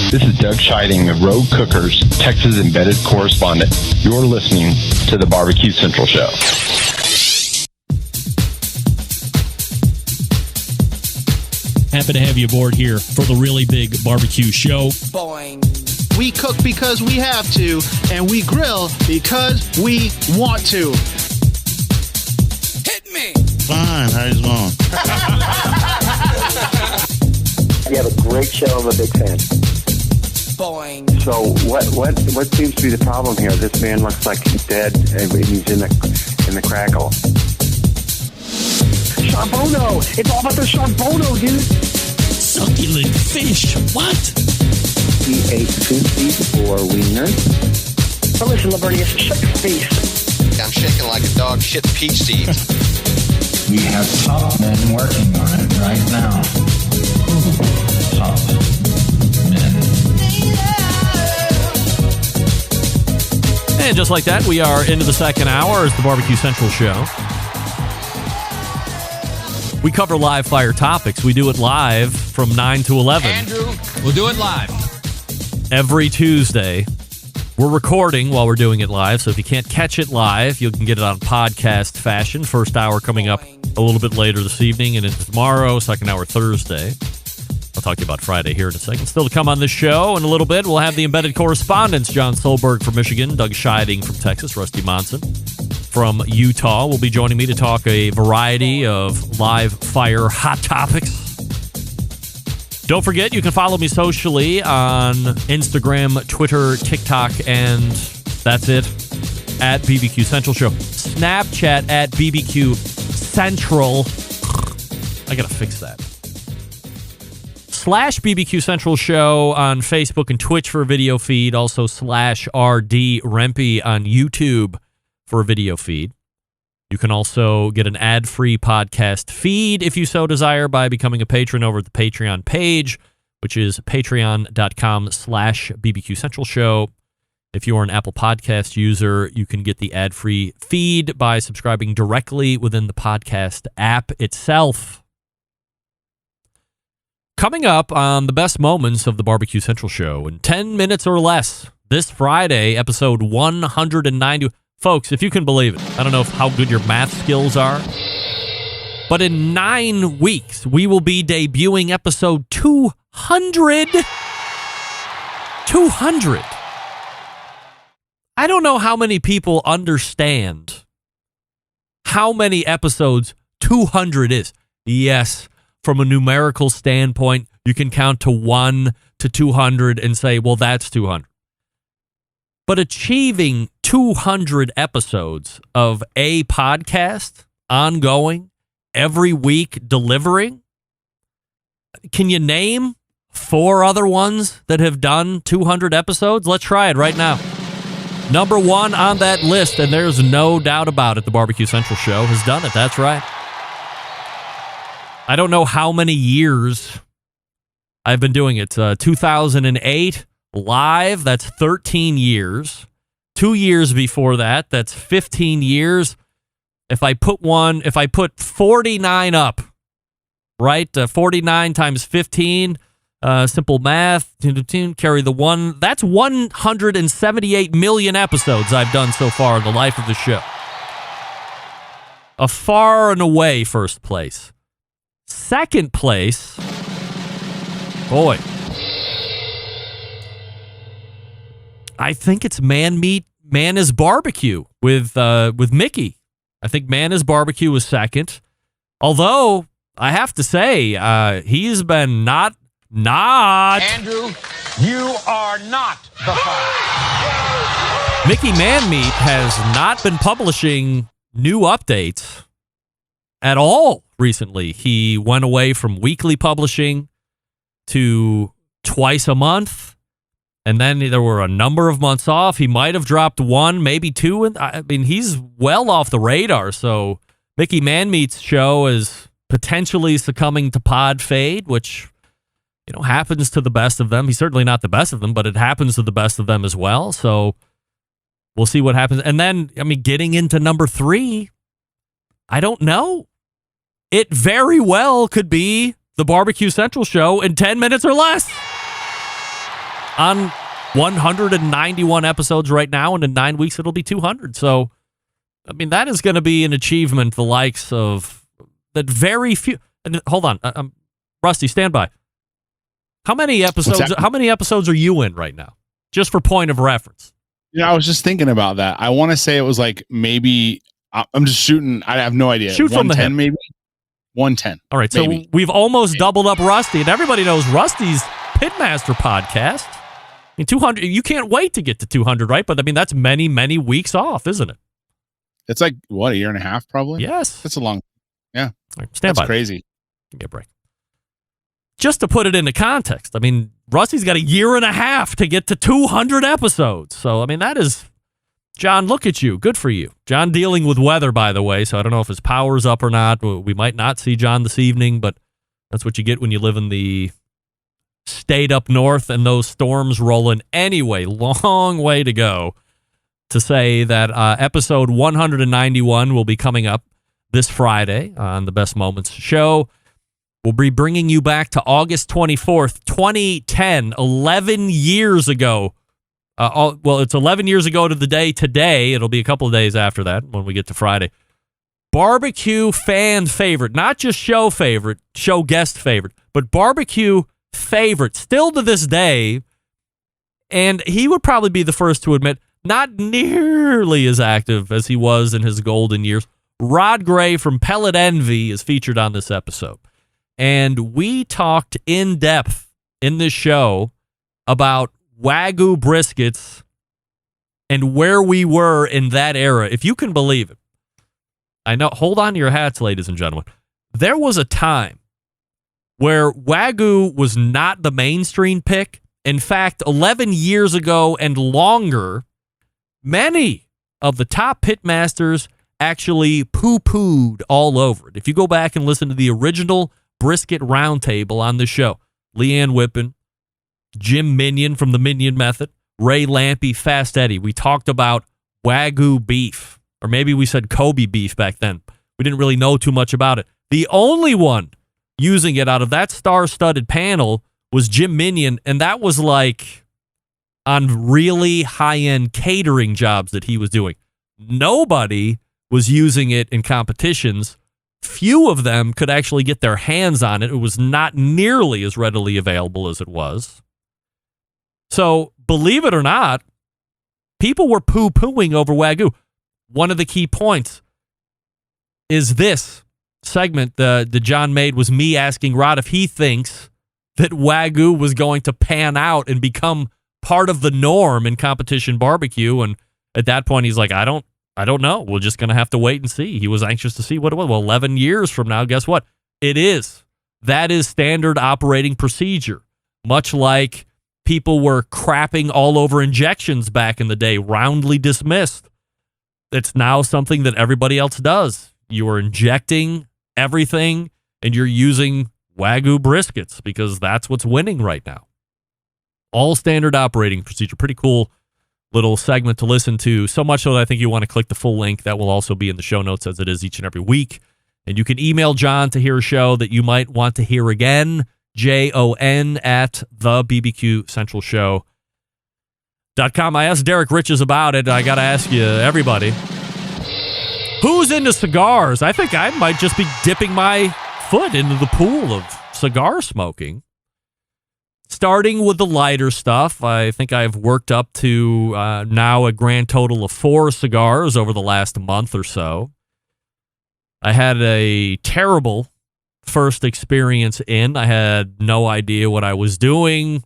This is Doug Scheiding of Rogue Cookers, Texas Embedded Correspondent. You're listening to the BBQ Central Show. Happy to have you aboard here for the really big barbecue show. Boing. We cook because we have to, and we grill because we want to. Hit me! Fine, how you doing? You have a great show. I'm a big fan. Boing. So what seems to be the problem here? This man looks like he's dead, and he's in the crackle. Charbono! It's all about the charbono, dude! Succulent fish! What? He ate 2 feet for wieners. But listen, Lavernius, shut your face. I'm shaking like a dog shit peach seeds. We have top men working on it right now. Top men. And just like that, we are into the second hour as the Barbecue Central Show. We cover live fire topics. We do it live from 9 to 11. Andrew, we'll do it live. Every Tuesday. We're recording while we're doing it live, so if you can't catch it live, you can get it on podcast fashion. First hour coming up a little bit later this evening and into tomorrow, second hour Thursday. I'll talk to you about Friday here in a second. Still to come on this show in a little bit, we'll have the embedded correspondents, John Solberg from Michigan, Doug Scheiding from Texas, Rusty Monson from Utah will be joining me to talk a variety of live fire hot topics. Don't forget, you can follow me socially on Instagram, Twitter, TikTok, and that's it, at BBQ Central Show. Snapchat at BBQ Central. I gotta fix that. / BBQ Central Show on Facebook and Twitch for a video feed. Also / RD Rempe on YouTube for a video feed. You can also get an ad-free podcast feed if you so desire by becoming a patron over at the Patreon page, which is patreon.com / BBQ Central Show. If you are an Apple Podcast user, you can get the ad-free feed by subscribing directly within the podcast app itself. Coming up on the best moments of the Barbecue Central Show in 10 minutes or less, this Friday, episode 190. Folks, if you can believe it, I don't know how good your math skills are, but in 9 weeks, we will be debuting episode 200. 200. I don't know how many people understand how many episodes 200 is. Yes, from a numerical standpoint, you can count to 1 to 200 and say, well, that's 200. But achieving 200 episodes of a podcast, ongoing, every week delivering, can you name 4 other ones that have done 200 episodes? Let's try it right now. Number 1 on that list, and there's no doubt about it, the Barbecue Central Show has done it. That's right. I don't know how many years I've been doing it. 2008. Live, that's 13 years. 2 years before that, that's 15 years. If I put 49 up, right? 49 times 15, simple math, carry the 1. That's 178 million episodes I've done so far in the life of the show. A far and away first place. Second place, boy, I think it's Man is Barbecue with Mickey. I think Man is Barbecue was second. Although, I have to say, he's been not... Andrew, you are not the father. Mickey Man Meat has not been publishing new updates at all recently. He went away from weekly publishing to twice a month. And then there were a number of months off. He might have dropped 1, maybe 2. And I mean, he's well off the radar. So Mickey Manmeat's show is potentially succumbing to pod fade, which, happens to the best of them. He's certainly not the best of them, but it happens to the best of them as well. So we'll see what happens. And then, getting into number 3, I don't know. It very well could be the Barbecue Central Show in 10 minutes or less. on 191 episodes right now, and in 9 weeks it'll be 200. So, I mean, that is going to be an achievement the likes of that very few. And hold on, Rusty, stand by. How many episodes? How many episodes are you in right now? Just for point of reference. Yeah, I was just thinking about that. I want to say it was like maybe I'm just shooting. I have no idea. Shoot from the hip. Maybe 110. All right, maybe. So we've almost doubled up Rusty, and everybody knows Rusty's Pitmaster podcast. I mean, 200. You can't wait to get to 200, right? But I mean, that's many, many weeks off, isn't it? It's like what, a year and a half, probably. Yes, that's a long. Yeah, right, stand by. That's crazy. Give me a break. Just to put it into context, I mean, Rusty's got a year and a half to get to 200 episodes. So, I mean, that is, John, look at you. Good for you. John dealing with weather, by the way, so I don't know if his power's up or not. We might not see John this evening, but that's what you get when you live in the state up north and those storms rolling. Anyway, long way to go to say that episode 191 will be coming up this Friday on the Best Moments show. We'll be bringing you back to August 24th, 2010, 11 years ago. Well, it's 11 years ago to the day today. It'll be a couple of days after that when we get to Friday. Barbecue fan favorite, not just show favorite, show guest favorite, but barbecue favorite, still to this day. And he would probably be the first to admit, not nearly as active as he was in his golden years. Rod Gray from Pellet Envy is featured on this episode. And we talked in depth in this show about Wagyu briskets and where we were in that era, if you can believe it. I know, hold on to your hats, ladies and gentlemen. There was a time where Wagyu was not the mainstream pick. In fact, 11 years ago and longer, many of the top pitmasters actually poo-pooed all over it. If you go back and listen to the original Brisket Roundtable on the show, Leanne Whippen, Jim Minion from the Minion Method, Ray Lampy, Fast Eddie. We talked about Wagyu beef, or maybe we said Kobe beef back then. We didn't really know too much about it. The only one using it out of that star-studded panel was Jim Minion, and that was like on really high-end catering jobs that he was doing. Nobody was using it in competitions. Few of them could actually get their hands on it. It was not nearly as readily available as it was. So, believe it or not, people were poo-pooing over Wagyu. One of the key points is this segment that John made was me asking Rod if he thinks that Wagyu was going to pan out and become part of the norm in competition barbecue. And at that point, he's like, I don't know. We're just going to have to wait and see. He was anxious to see what it was. Well, 11 years from now, guess what? It is. That is standard operating procedure. Much like people were crapping all over injections back in the day, roundly dismissed. It's now something that everybody else does. You are injecting everything, and you're using Wagyu briskets because that's what's winning right now. All standard operating procedure. Pretty cool little segment to listen to, so much so that I think you want to click the full link. That will also be in the show notes as it is each and every week. And you can email John to hear a show that you might want to hear again, JON at the BBQ Central Show.com. I asked Derek Riches about it. I got to ask you, everybody, who's into cigars? I think I might just be dipping my foot into the pool of cigar smoking. Starting with the lighter stuff, I think I've worked up to now a grand total of 4 cigars over the last month or so. I had a terrible first experience I had no idea what I was doing,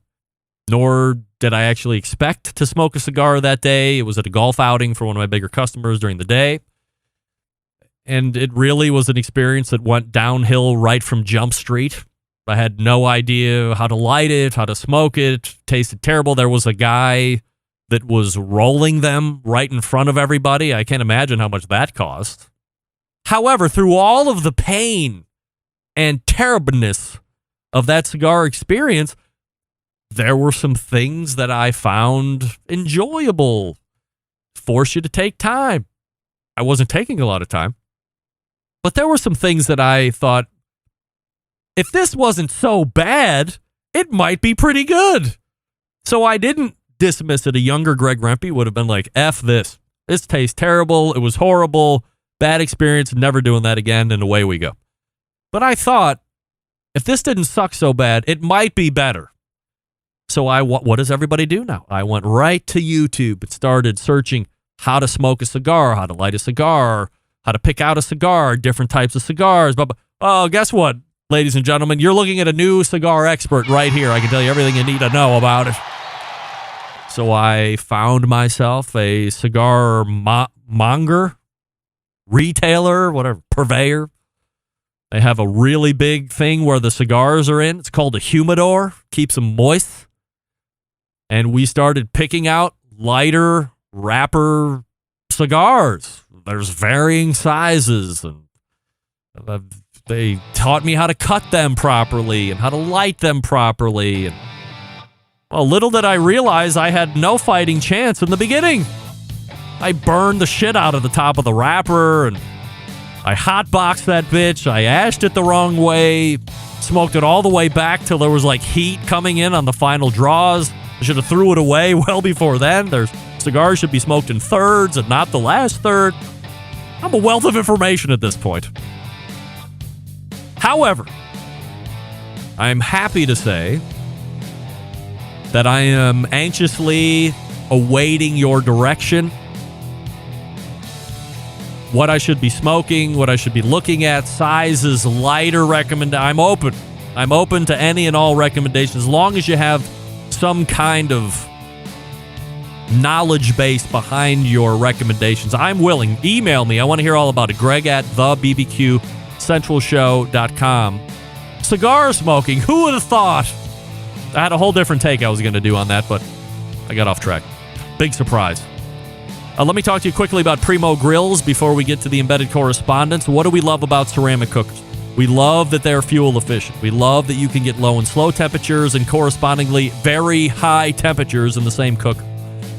nor did I actually expect to smoke a cigar that day. It was at a golf outing for one of my bigger customers during the day. And it really was an experience that went downhill right from Jump Street. I had no idea how to light it, how to smoke it. Tasted terrible. There was a guy that was rolling them right in front of everybody. I can't imagine how much that cost. However, through all of the pain and terribleness of that cigar experience, there were some things that I found enjoyable. Force you to take time. I wasn't taking a lot of time. But there were some things that I thought, if this wasn't so bad, it might be pretty good. So I didn't dismiss it. A younger Greg Rempe would have been like, F this. This tastes terrible. It was horrible. Bad experience. Never doing that again. And away we go. But I thought, if this didn't suck so bad, it might be better. So what does everybody do now? I went right to YouTube and started searching how to smoke a cigar, how to light a cigar, how to pick out a cigar, different types of cigars. Oh, guess what, ladies and gentlemen? You're looking at a new cigar expert right here. I can tell you everything you need to know about it. So I found myself a cigar monger, retailer, whatever, purveyor. They have a really big thing where the cigars are in. It's called a humidor. Keeps them moist. And we started picking out lighter wrapper cigars. There's varying sizes. And they taught me how to cut them properly and how to light them properly. And well, little did I realize I had no fighting chance in the beginning. I burned the shit out of the top of the wrapper and I hotboxed that bitch. I ashed it the wrong way. Smoked it all the way back till there was like heat coming in on the final draws. I should have threw it away well before then. Cigars should be smoked in thirds and not the last third. I'm a wealth of information at this point. However, I'm happy to say that I am anxiously awaiting your direction. What I should be smoking, what I should be looking at, sizes, lighter I'm open. I'm open to any and all recommendations as long as you have some kind of knowledge base behind your recommendations. I'm willing. Email me. I want to hear all about it. Greg at thebbqcentralshow.com. Cigar smoking. Who would have thought? I had a whole different take I was going to do on that, but I got off track. Big surprise. Let me talk to you quickly about Primo Grills before we get to the embedded correspondence. What do we love about ceramic cookers? We love that they're fuel efficient. We love that you can get low and slow temperatures and correspondingly very high temperatures in the same cooker.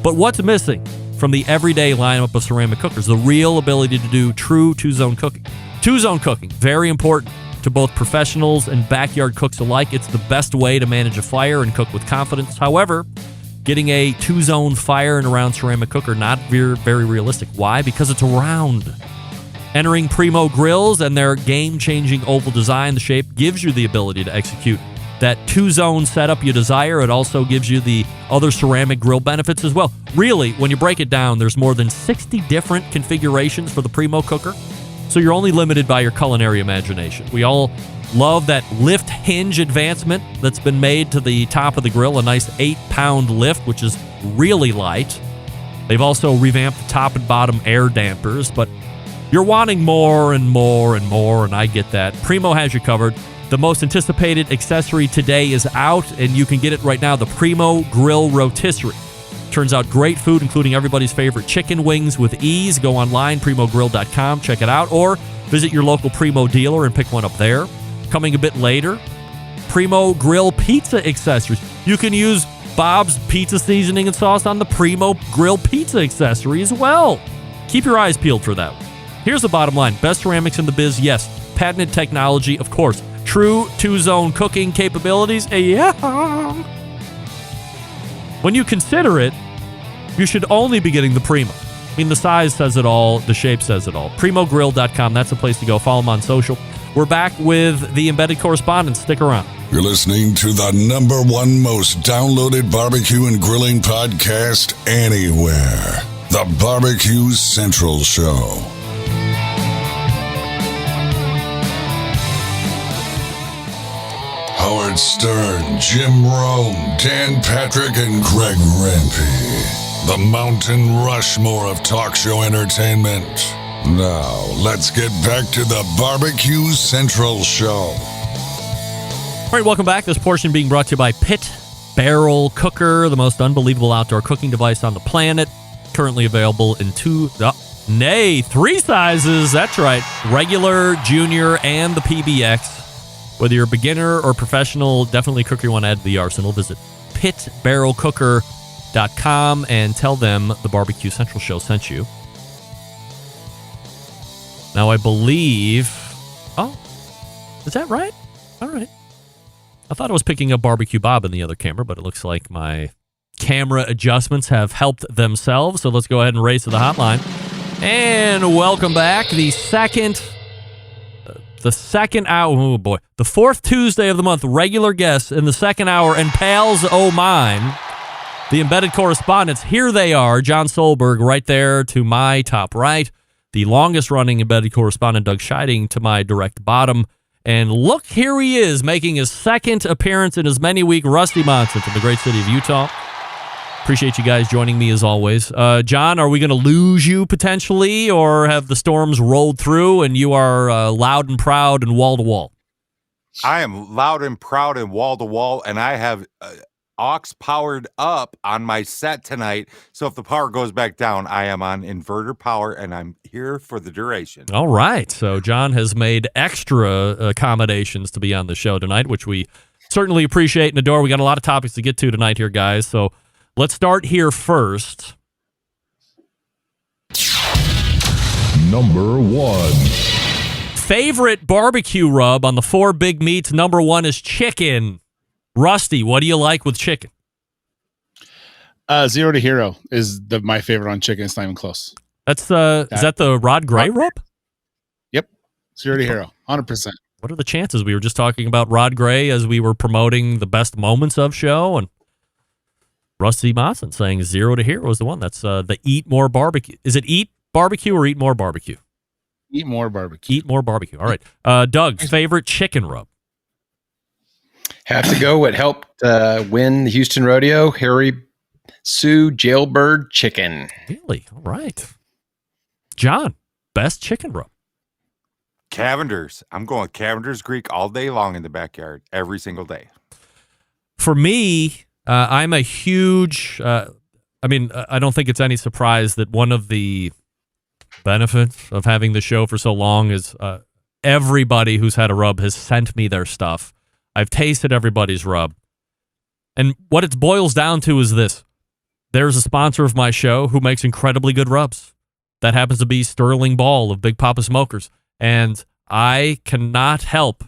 But what's missing from the everyday lineup of ceramic cookers? The real ability to do true two-zone cooking. Two-zone cooking, very important to both professionals and backyard cooks alike. It's the best way to manage a fire and cook with confidence. However, getting a two-zone fire and around ceramic cooker, not very realistic. Why? Because it's round. Entering Primo Grills and their game-changing oval design, the shape gives you the ability to execute that two-zone setup you desire. It also gives you the other ceramic grill benefits as well. Really, when you break it down, there's more than 60 different configurations for the Primo cooker, so you're only limited by your culinary imagination. We all love that lift hinge advancement that's been made to the top of the grill, a nice 8-pound lift, which is really light. They've also revamped the top and bottom air dampers, but you're wanting more and more and more, and I get that. Primo has you covered. The most anticipated accessory today is out, and you can get it right now, the Primo Grill Rotisserie. Turns out great food, including everybody's favorite chicken wings with ease. Go online, primogrill.com, check it out, or visit your local Primo dealer and pick one up there. Coming a bit later, Primo Grill Pizza accessories. You can use Bob's pizza seasoning and sauce on the Primo Grill Pizza accessory as well. Keep your eyes peeled for that. Here's the bottom line. Best ceramics in the biz, yes. Patented technology, of course. True two-zone cooking capabilities, yeah. When you consider it, you should only be getting the Primo. I mean, the size says it all. The shape says it all. primogrill.com, that's the place to go. Follow them on social. We're back with the embedded correspondence. Stick around. You're listening to the #1 most downloaded barbecue and grilling podcast anywhere. The BBQ Central Show. Howard Stern, Jim Rome, Dan Patrick, and Greg Rempe. The Mountain Rushmore of talk show entertainment. Now, let's get back to the BBQ Central Show. All right, welcome back. This portion being brought to you by Pit Barrel Cooker, the most unbelievable outdoor cooking device on the planet. Currently available in 3 sizes. That's right. Regular, junior, and the PBX. Whether you're a beginner or professional, definitely cooker you want to add to the arsenal. Visit pitbarrelcooker.com and tell them the BBQ Central Show sent you. Now, I believe... Oh, is that right? All right. I thought I was picking up Barbecue Bob in the other camera, but it looks like my camera adjustments have helped themselves. So let's go ahead and race to the hotline. And welcome back. The second hour. Oh boy, the fourth Tuesday of the month. Regular guests in the second hour and pals oh mine. The embedded correspondents. Here they are. John Solberg right there to my top right. The longest running embedded correspondent, Doug Scheiding, to my direct bottom. And look, here he is, making his second appearance in his many-week Rusty Monson from the great city of Utah. Appreciate you guys joining me as always. John, are we going to lose you potentially, or have the storms rolled through and you are loud and proud and wall-to-wall? I am loud and proud and wall-to-wall, and I have aux powered up on my set tonight. So if the power goes back down, I am on inverter power, and I'm here for the duration. All right. So John has made extra accommodations to be on the show tonight, which we certainly appreciate and adore. We got a lot of topics to get to tonight here, guys. So let's start here first. Number 1. Favorite barbecue rub on the 4 big meats. Number 1 is chicken. Rusty, what do you like with chicken? 0 to hero is my favorite on chicken. It's not even close. That's is that the Rod Gray rub? Yep. 0 to hero. 100%. What are the chances? We were just talking about Rod Gray as we were promoting the best moments of show, and Rusty Monson saying 0 to hero was the one. That's the eat more barbecue. Is it eat barbecue or eat more barbecue? Eat more barbecue. Eat more barbecue. All right. Doug, favorite chicken rub? Have to go. What helped win the Houston Rodeo? Harry Sue Jailbird Chicken. Really? All right. John, best chicken rub? Cavender's. I'm going Cavender's Greek all day long in the backyard, every single day. For me, I'm a huge, I don't think it's any surprise that one of the benefits of having the show for so long is everybody who's had a rub has sent me their stuff. I've tasted everybody's rub. And what it boils down to is this. There's a sponsor of my show who makes incredibly good rubs. That happens to be Sterling Ball of Big Poppa Smokers. And I cannot help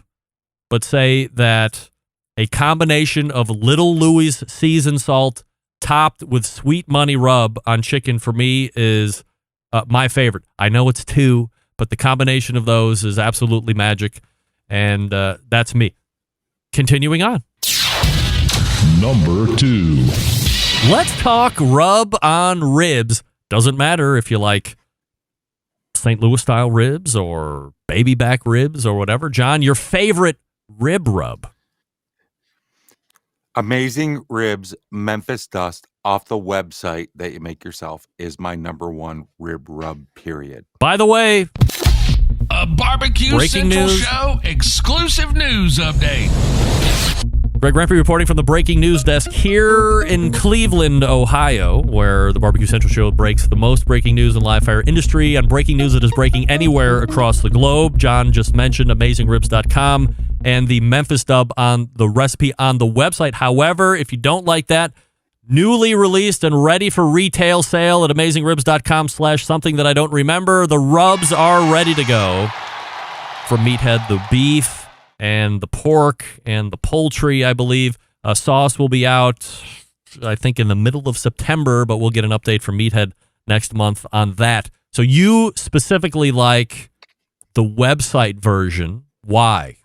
but say that a combination of Little Louie's seasoned salt topped with Sweet Money rub on chicken for me is my favorite. I know it's 2, but the combination of those is absolutely magic. And that's me. Continuing on. Number 2. Let's talk rub on ribs. Doesn't matter if you like St. Louis style ribs or baby back ribs or whatever. John, your favorite rib rub? Amazing Ribs Memphis Dust off the website that you make yourself is my number 1 rib rub, period. By the way, a Barbecue breaking Central news. Show exclusive news update. Greg Rempe reporting from the breaking news desk here in Cleveland, Ohio, where the Barbecue Central Show breaks the most breaking news in live fire industry on breaking news that is breaking anywhere across the globe. John just mentioned AmazingRibs.com and the Memphis Dub on the recipe on the website. However, if you don't like that, newly released and ready for retail sale at AmazingRibs.com/something that I don't remember, the rubs are ready to go. From Meathead, the beef and the pork and the poultry, I believe. Sauce will be out, I think, in the middle of September, but we'll get an update from Meathead next month on that. So you specifically like the website version. Why?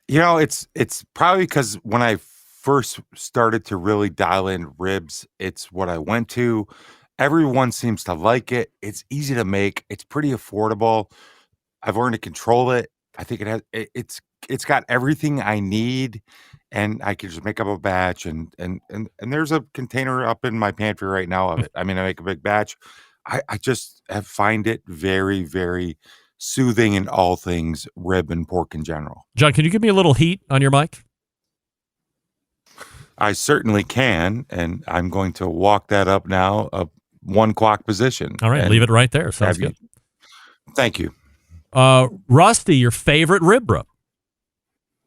You know, it's probably because when I first started to really dial in ribs, it's what I went to. Everyone seems to like it. It's easy to make. It's pretty affordable. I've learned to control it. I think it's got everything I need, and I can just make up a batch. And there's a container up in my pantry right now of it. I mean, I make a big batch. I just find it very, very soothing in all things rib and pork in general. John, can you give me a little heat on your mic? I certainly can, and I'm going to walk that up now, a 1 o'clock position. All right, leave it right there. Sounds good. Thank you. Rusty, your favorite rib rub?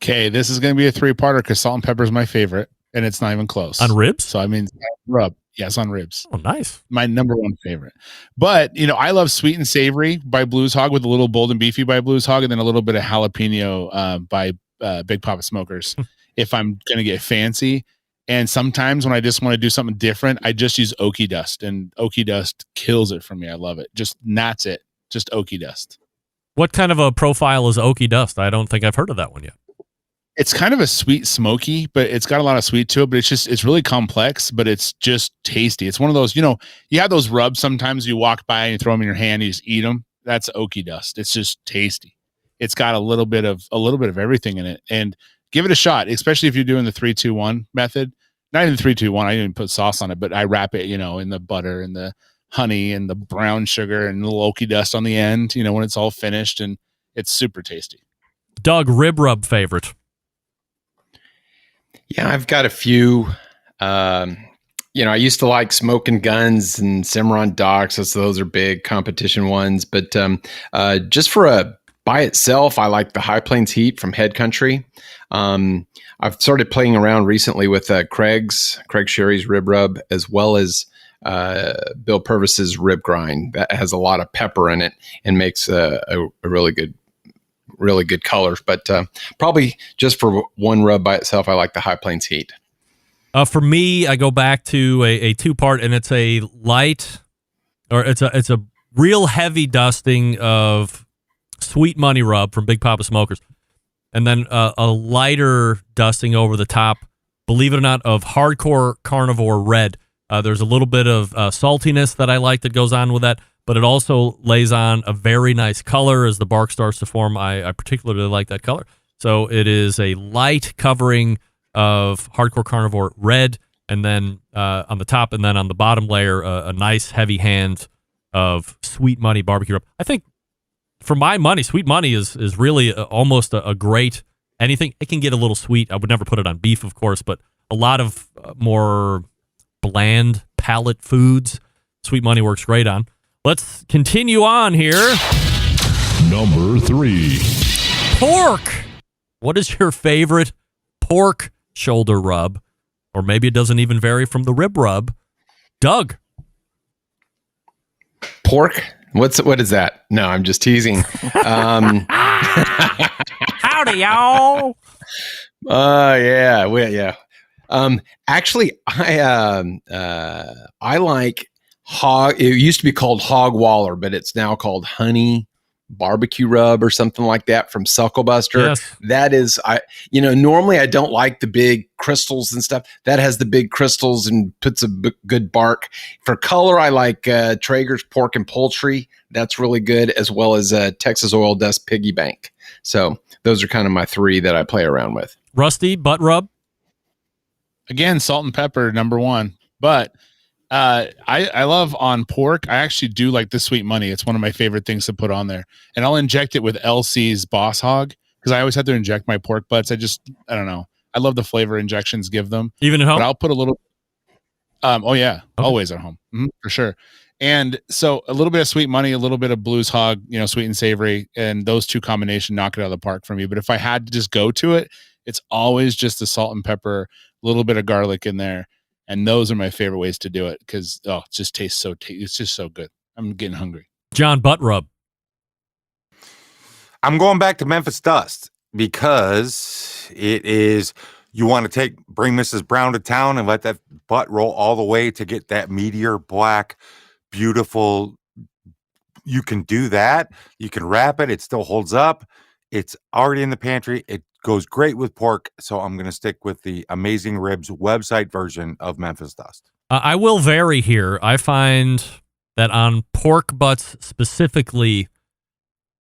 Okay, this is going to be a 3-parter because salt and pepper is my favorite, and it's not even close. On ribs? So, I mean, rub. Yes, on ribs. Oh, nice. My number 1 favorite. But, you know, I love Sweet and Savory by Blues Hog with a little Bold and Beefy by Blues Hog and then a little bit of jalapeno by Big Poppa Smokers if I'm going to get fancy. And sometimes when I just want to do something different, I just use oaky dust, and oaky dust kills it for me. I love it. Just that's it. Just oaky dust. What kind of a profile is oaky dust? I don't think I've heard of that one yet. It's kind of a sweet smoky, but it's got a lot of sweet to it, but it's really complex, but it's just tasty. It's one of those, you have those rubs sometimes you walk by and you throw them in your hand, you just eat them. That's oaky dust. It's just tasty. It's got a little bit of everything in it, and give it a shot, especially if you're doing the 3-2-1 method. Not even 3-2-1. I didn't put sauce on it, but I wrap it, in the butter and the honey and the brown sugar and the little oaky dust on the end, when it's all finished, and it's super tasty. Doug, rib rub favorite. Yeah, I've got a few. I used to like Smoking Guns and Cimarron Docks. Those are big competition ones. But just for by itself, I like the High Plains Heat from Head Country. I've started playing around recently with Craig Sherry's Rib Rub, as well as Bill Purvis's Rib Grind. That has a lot of pepper in it and makes a really good color. But probably just for one rub by itself, I like the High Plains Heat. For me, I go back to a two-part, and it's a light, or it's a real heavy dusting of Sweet Money Rub from Big Poppa Smokers, and then a lighter dusting over the top, believe it or not, of Hardcore Carnivore Red. There's a little bit of saltiness that I like that goes on with that, but it also lays on a very nice color as the bark starts to form. I particularly like that color. So it is a light covering of Hardcore Carnivore Red, and then on the top, and then on the bottom layer, a nice heavy hand of Sweet Money Barbecue Rub. I think for my money, Sweet Money is really almost a great anything. It can get a little sweet. I would never put it on beef, of course, but a lot of more bland palate foods, Sweet Money works great on. Let's continue on here. Number 3. Pork. What is your favorite pork shoulder rub? Or maybe it doesn't even vary from the rib rub. Doug. Pork? What is that? No, I'm just teasing. Howdy, y'all. Yeah. Actually, I like hog. It used to be called Hog Waller, but it's now called Honey Barbecue Rub or something like that from Sucklebuster. Yes. That is, normally I don't like the big crystals and stuff. That has the big crystals and puts a good bark. For color, I like Traeger's Pork and Poultry. That's really good, as well as Texas Oil Dust Piggy Bank. So those are kind of my 3 that I play around with. Rusty, butt rub? Again, salt and pepper, number 1. But I love on pork. I actually do like the Sweet Money. It's one of my favorite things to put on there. And I'll inject it with LC's Boss Hog, because I always have to inject my pork butts. I don't know. I love the flavor injections give them. Even at home? But I'll put a little. Oh, yeah. Okay. Always at home. For sure. And so a little bit of Sweet Money, a little bit of Blues Hog, sweet and savory. And those two combination knock it out of the park for me. But if I had to just go to it, it's always just the salt and pepper, a little bit of garlic in there. And those are my favorite ways to do it, because it just tastes so it's just so good. I'm getting hungry. John, butt rub. I'm going back to Memphis Dust, because it is, you want to bring Mrs. Brown to town and let that butt roll all the way to get that meteor black, beautiful. You can do that. You can wrap it. It still holds up. It's already in the pantry. It goes great with pork, so I'm going to stick with the Amazing Ribs website version of Memphis Dust. I will vary here. I find that on pork butts specifically,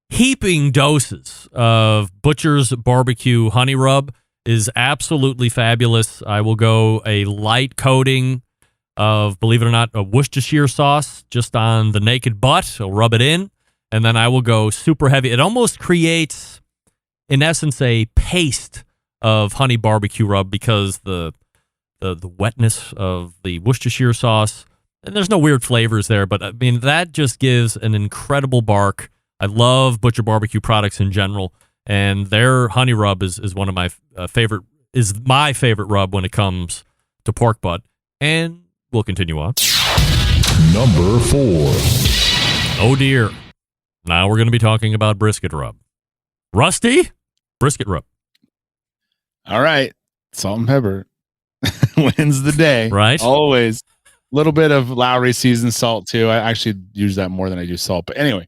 heaping doses of Butcher's Barbecue Honey Rub is absolutely fabulous. I will go a light coating of, believe it or not, a Worcestershire sauce just on the naked butt. I'll rub it in, and then I will go super heavy. It almost creates, in essence, a paste of honey barbecue rub, because the wetness of the Worcestershire sauce, and there's no weird flavors there, but I mean, that just gives an incredible bark. I love Butcher Barbecue products in general, and their honey rub is one of my my favorite rub when it comes to pork butt. And we'll continue on. Number 4. Oh dear. Now we're going to be talking about brisket rub. Rusty, brisket rub. All right. Salt and pepper. wins the day. Right. Always. A little bit of Lowry seasoned salt too. I actually use that more than I do salt. But anyway,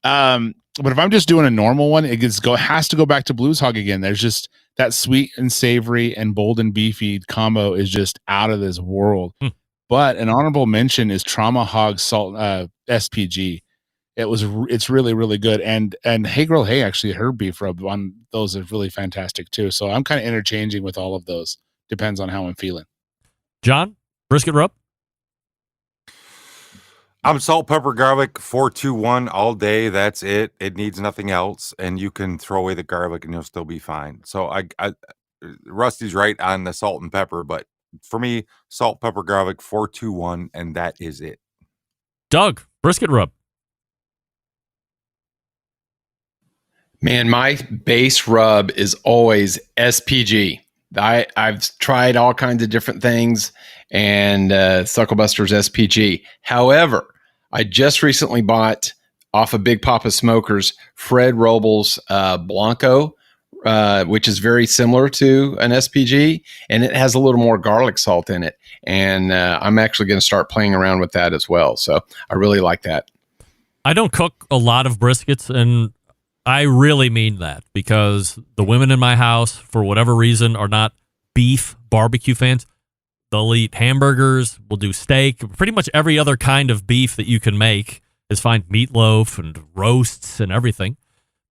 but if I'm just doing a normal one, has to go back to Blues Hog again. There's just that sweet and savory and bold and beefy combo is just out of this world. But an honorable mention is Trauma Hog Salt SPG. It's really, really good. And Hey Girl Hey, actually, her beef rub on those is really fantastic too. So I'm kind of interchanging with all of those. Depends on how I'm feeling. John, brisket rub? I'm salt, pepper, garlic, 4-2-1 all day. That's it. It needs nothing else. And you can throw away the garlic and you'll still be fine. So I Rusty's right on the salt and pepper, but for me, salt, pepper, garlic, 4-2-1, and that is it. Doug, brisket rub. Man, my base rub is always SPG. I've tried all kinds of different things, and Sucklebuster's SPG. However, I just recently bought off of Big Poppa Smokers Fred Robles Blanco, which is very similar to an SPG, and it has a little more garlic salt in it. And I'm actually going to start playing around with that as well. So I really like that. I don't cook a lot of briskets, and I really mean that because the women in my house, for whatever reason, are not beef barbecue fans. They'll eat hamburgers, we'll do steak, pretty much every other kind of beef that you can make is fine. Meatloaf and roasts and everything,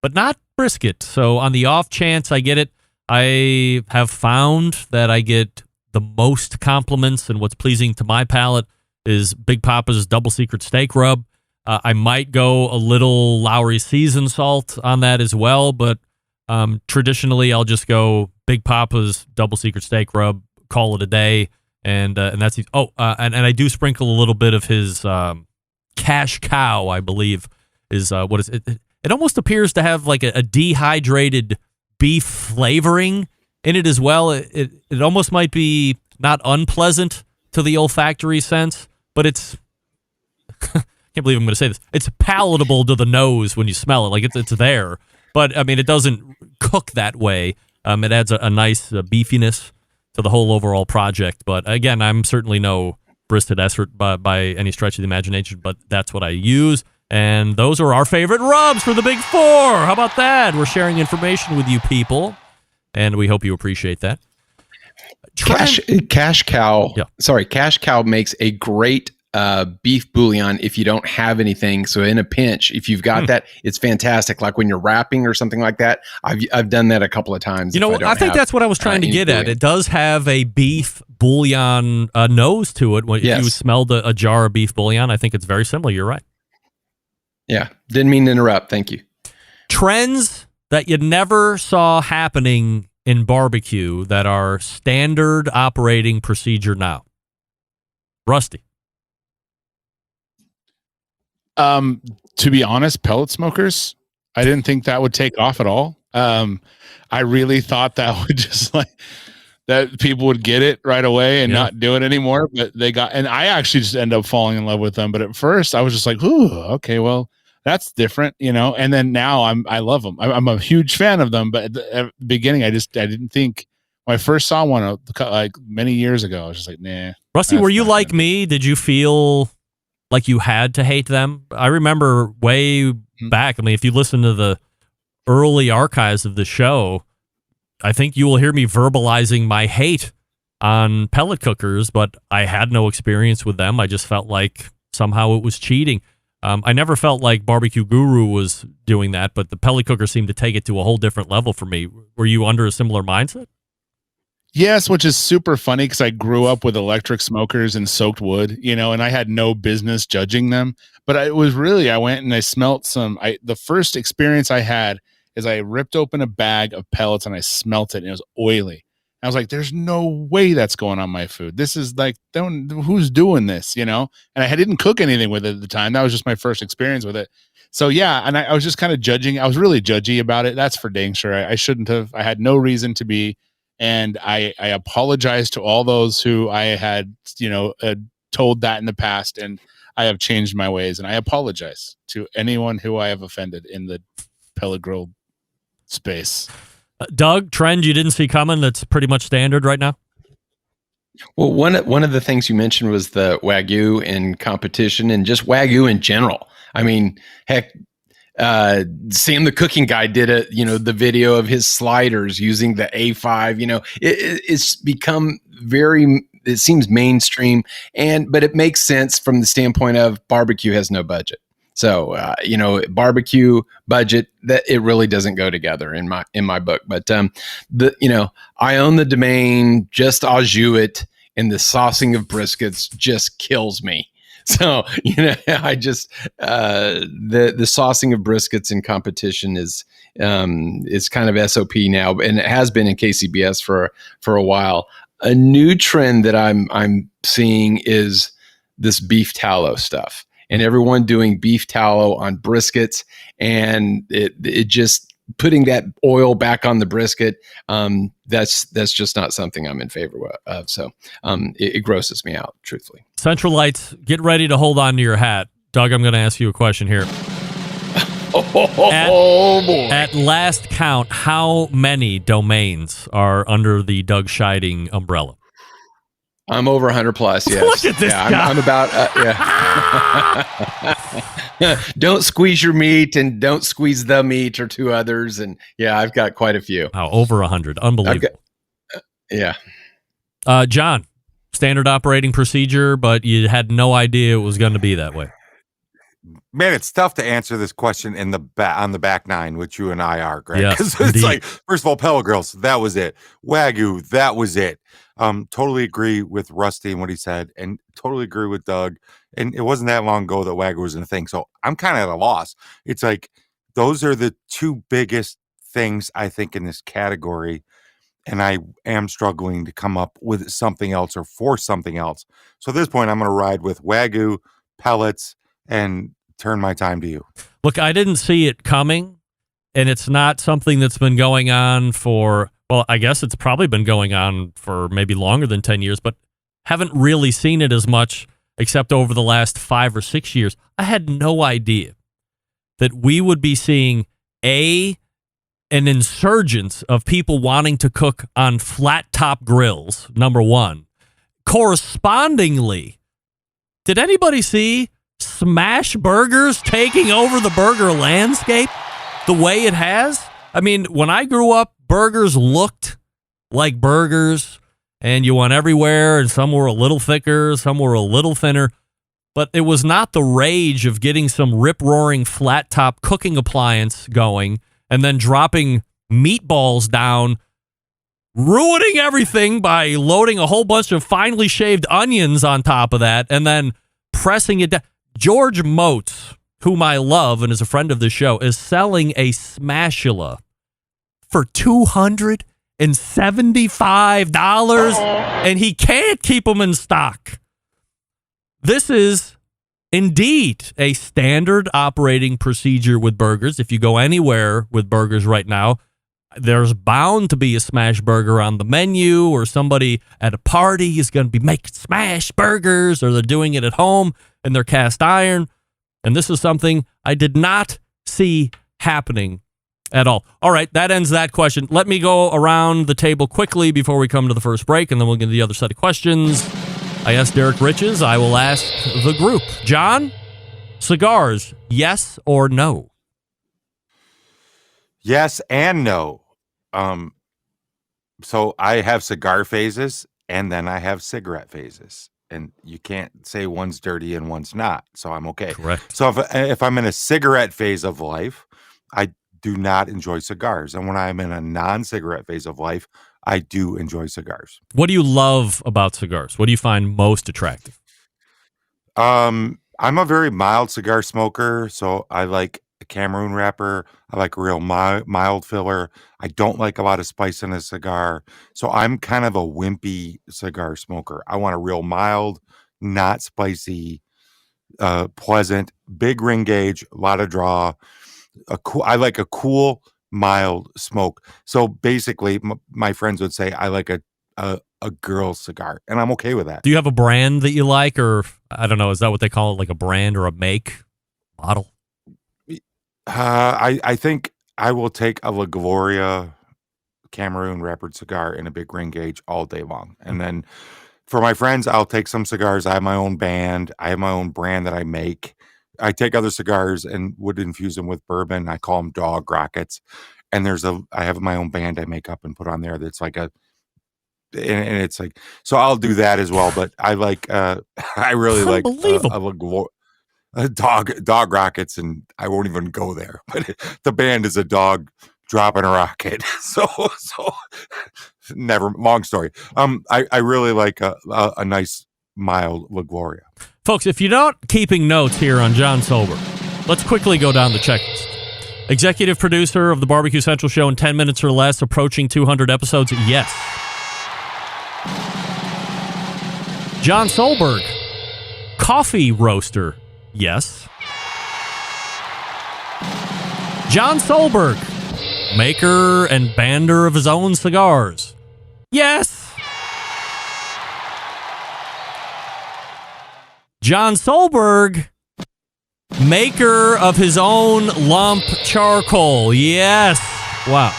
but not brisket. So on the off chance I get it, I have found that I get the most compliments and what's pleasing to my palate is Big Poppa's Double Secret Steak Rub. I might go a little Lowry seasoned salt on that as well, but traditionally I'll just go Big Poppa's Double Secret Steak Rub, call it a day, and that's and I do sprinkle a little bit of his Cash Cow, I believe, is what is it? It almost appears to have like a dehydrated beef flavoring in it as well. It almost might be not unpleasant to the olfactory sense, but it's can't believe I'm going to say this. It's palatable to the nose when you smell it. Like it's there, but I mean, it doesn't cook that way. It adds a nice beefiness to the whole overall project. But again, I'm certainly no brisket expert by any stretch of the imagination, but that's what I use. And those are our favorite rubs for the Big Four. How about that? We're sharing information with you people, and we hope you appreciate that. Cash Cow. Yeah. Sorry, Cash Cow makes a great beef bouillon if you don't have anything. So in a pinch, if you've got that, it's fantastic. Like when you're wrapping or something like that. I've done that a couple of times. You know, I think that's what I was trying to get at. It does have a beef bouillon nose to it. If you smelled a jar of beef bouillon, I think it's very similar. You're right. Yeah. Didn't mean to interrupt. Thank you. Trends that you never saw happening in barbecue that are standard operating procedure now. Rusty. To be honest, pellet smokers, I didn't think that would take off at all. I really thought that would just that people would get it right away and not do it anymore, but and I actually just ended up falling in love with them. But at first I was just like, ooh, okay, well, that's different, and then now I love them. I'm a huge fan of them, but at the beginning, I didn't think when I first saw one like many years ago, I was just like, nah. Rusty, were you like me? Did you feel like you had to hate them? I remember way back. I mean, if you listen to the early archives of the show, I think you will hear me verbalizing my hate on pellet cookers, but I had no experience with them. I just felt like somehow it was cheating. I never felt like BBQ Guru was doing that, but the pellet cooker seemed to take it to a whole different level for me. Were you under a similar mindset? Yes, which is super funny because I grew up with electric smokers and soaked wood, and I had no business judging them. But I went and I smelt some. The first experience I had is I ripped open a bag of pellets and I smelt it and it was oily. I was like, there's no way that's going on my food. This is like, who's doing this, And I didn't cook anything with it at the time. That was just my first experience with it. So yeah, and I was just kind of judging. I was really judgy about it. That's for dang sure. I shouldn't have. I had no reason to be. And I apologize to all those who I had, told that in the past, and I have changed my ways. And I apologize to anyone who I have offended in the pellet grill space. Doug, trend you didn't see coming that's pretty much standard right now? Well, one of the things you mentioned was the Wagyu in competition and just Wagyu in general. I mean, heck, Sam the Cooking Guy did the video of his sliders using the A5. It's become it seems mainstream, but it makes sense from the standpoint of barbecue has no budget. So, barbecue budget, that it really doesn't go together in my book. But I own the domain, just au jus it, and the saucing of briskets just kills me. So, I just the saucing of briskets in competition is kind of SOP now, and it has been in KCBS for a while. A new trend that I'm seeing is this beef tallow stuff. And everyone doing beef tallow on briskets, and it just putting that oil back on the brisket. That's just not something I'm in favor of. So it grosses me out, truthfully. Central Lights, get ready to hold on to your hat. Doug, I'm going to ask you a question here. Boy. At last count, how many domains are under the Doug Scheiding umbrella? I'm over 100 plus. Yes. Look at this guy. I'm about. Don't squeeze your meat and don't squeeze the meat or two others. And I've got quite a few. Oh, over 100. Unbelievable. John, standard operating procedure, but you had no idea it was going to be that way. Man, it's tough to answer this question on the back nine, which you and I are, Greg. Yes, Because it's like, first of all, pellet grills, that was it. Wagyu, that was it. Totally agree with Rusty and what he said, and totally agree with Doug. And it wasn't that long ago that Wagyu was a thing, so I'm kind of at a loss. It's like those are the two biggest things I think in this category, and I am struggling to come up with something else or force something else. So at this point, I'm going to ride with Wagyu, pellets, and turn my time to you. Look, I didn't see it coming, and it's not something that's been going on for, well, I guess it's probably been going on for maybe longer than 10 years, but haven't really seen it as much except over the last 5 or 6 years. I had no idea that we would be seeing an insurgence of people wanting to cook on flat top grills, number one. Correspondingly, did anybody see smash burgers taking over the burger landscape the way it has? I mean, when I grew up, burgers looked like burgers, and you went everywhere, and some were a little thicker, some were a little thinner, but it was not the rage of getting some rip-roaring flat-top cooking appliance going and then dropping meatballs down, ruining everything by loading a whole bunch of finely shaved onions on top of that, and then pressing it down. George Motes, whom I love and is a friend of the show, is selling a Smashula for $275, and he can't keep them in stock. This is indeed a standard operating procedure with burgers. If you go anywhere with burgers right now, there's bound to be a smash burger on the menu, or somebody at a party is going to be making smash burgers, or they're doing it at home in their cast iron. And this is something I did not see happening at all. All right, that ends that question. Let me go around the table quickly before we come to the first break, and then we'll get to the other set of questions. I asked Derek Riches. I will ask the group. John, cigars, yes or no? Yes and no. So I have cigar phases, and then I have cigarette phases. And you can't say one's dirty and one's not, so I'm okay. Correct. So if I'm in a cigarette phase of life, I do not enjoy cigars. And when I'm in a non-cigarette phase of life, I do enjoy cigars. What do you love about cigars? What do you find most attractive? I'm a very mild cigar smoker, so I like a Cameroon wrapper. I like a real mild filler. I don't like a lot of spice in a cigar. So I'm kind of a wimpy cigar smoker. I want a real mild, not spicy, pleasant, big ring gauge, a lot of draw. I like a cool, mild smoke. So basically, my friends would say I like a girl's cigar, and I'm okay with that. Do you have a brand that you like, or I don't know, is that what they call it, like a brand or a make, model? I think I will take a La Gloria Cameroon wrappered cigar in a big ring gauge all day long. And then for my friends, I'll take some cigars. I have my own band. I have my own brand that I make. I take other cigars and would infuse them with bourbon. I call them dog rockets. And I have my own band I make up and put on there that's like and it's like, so I'll do that as well. But I like, I really like dog rockets, and I won't even go there. But the band is a dog dropping a rocket. So never, long story. I really like a nice mild La Gloria. Folks, if you're not keeping notes here on John Solberg, let's quickly go down the checklist. Executive producer of the Barbecue Central Show in 10 minutes or less, approaching 200 episodes. Yes. John Solberg, coffee roaster. Yes. John Solberg, maker and bander of his own cigars. Yes. John Solberg, maker of his own lump charcoal. Yes. Wow.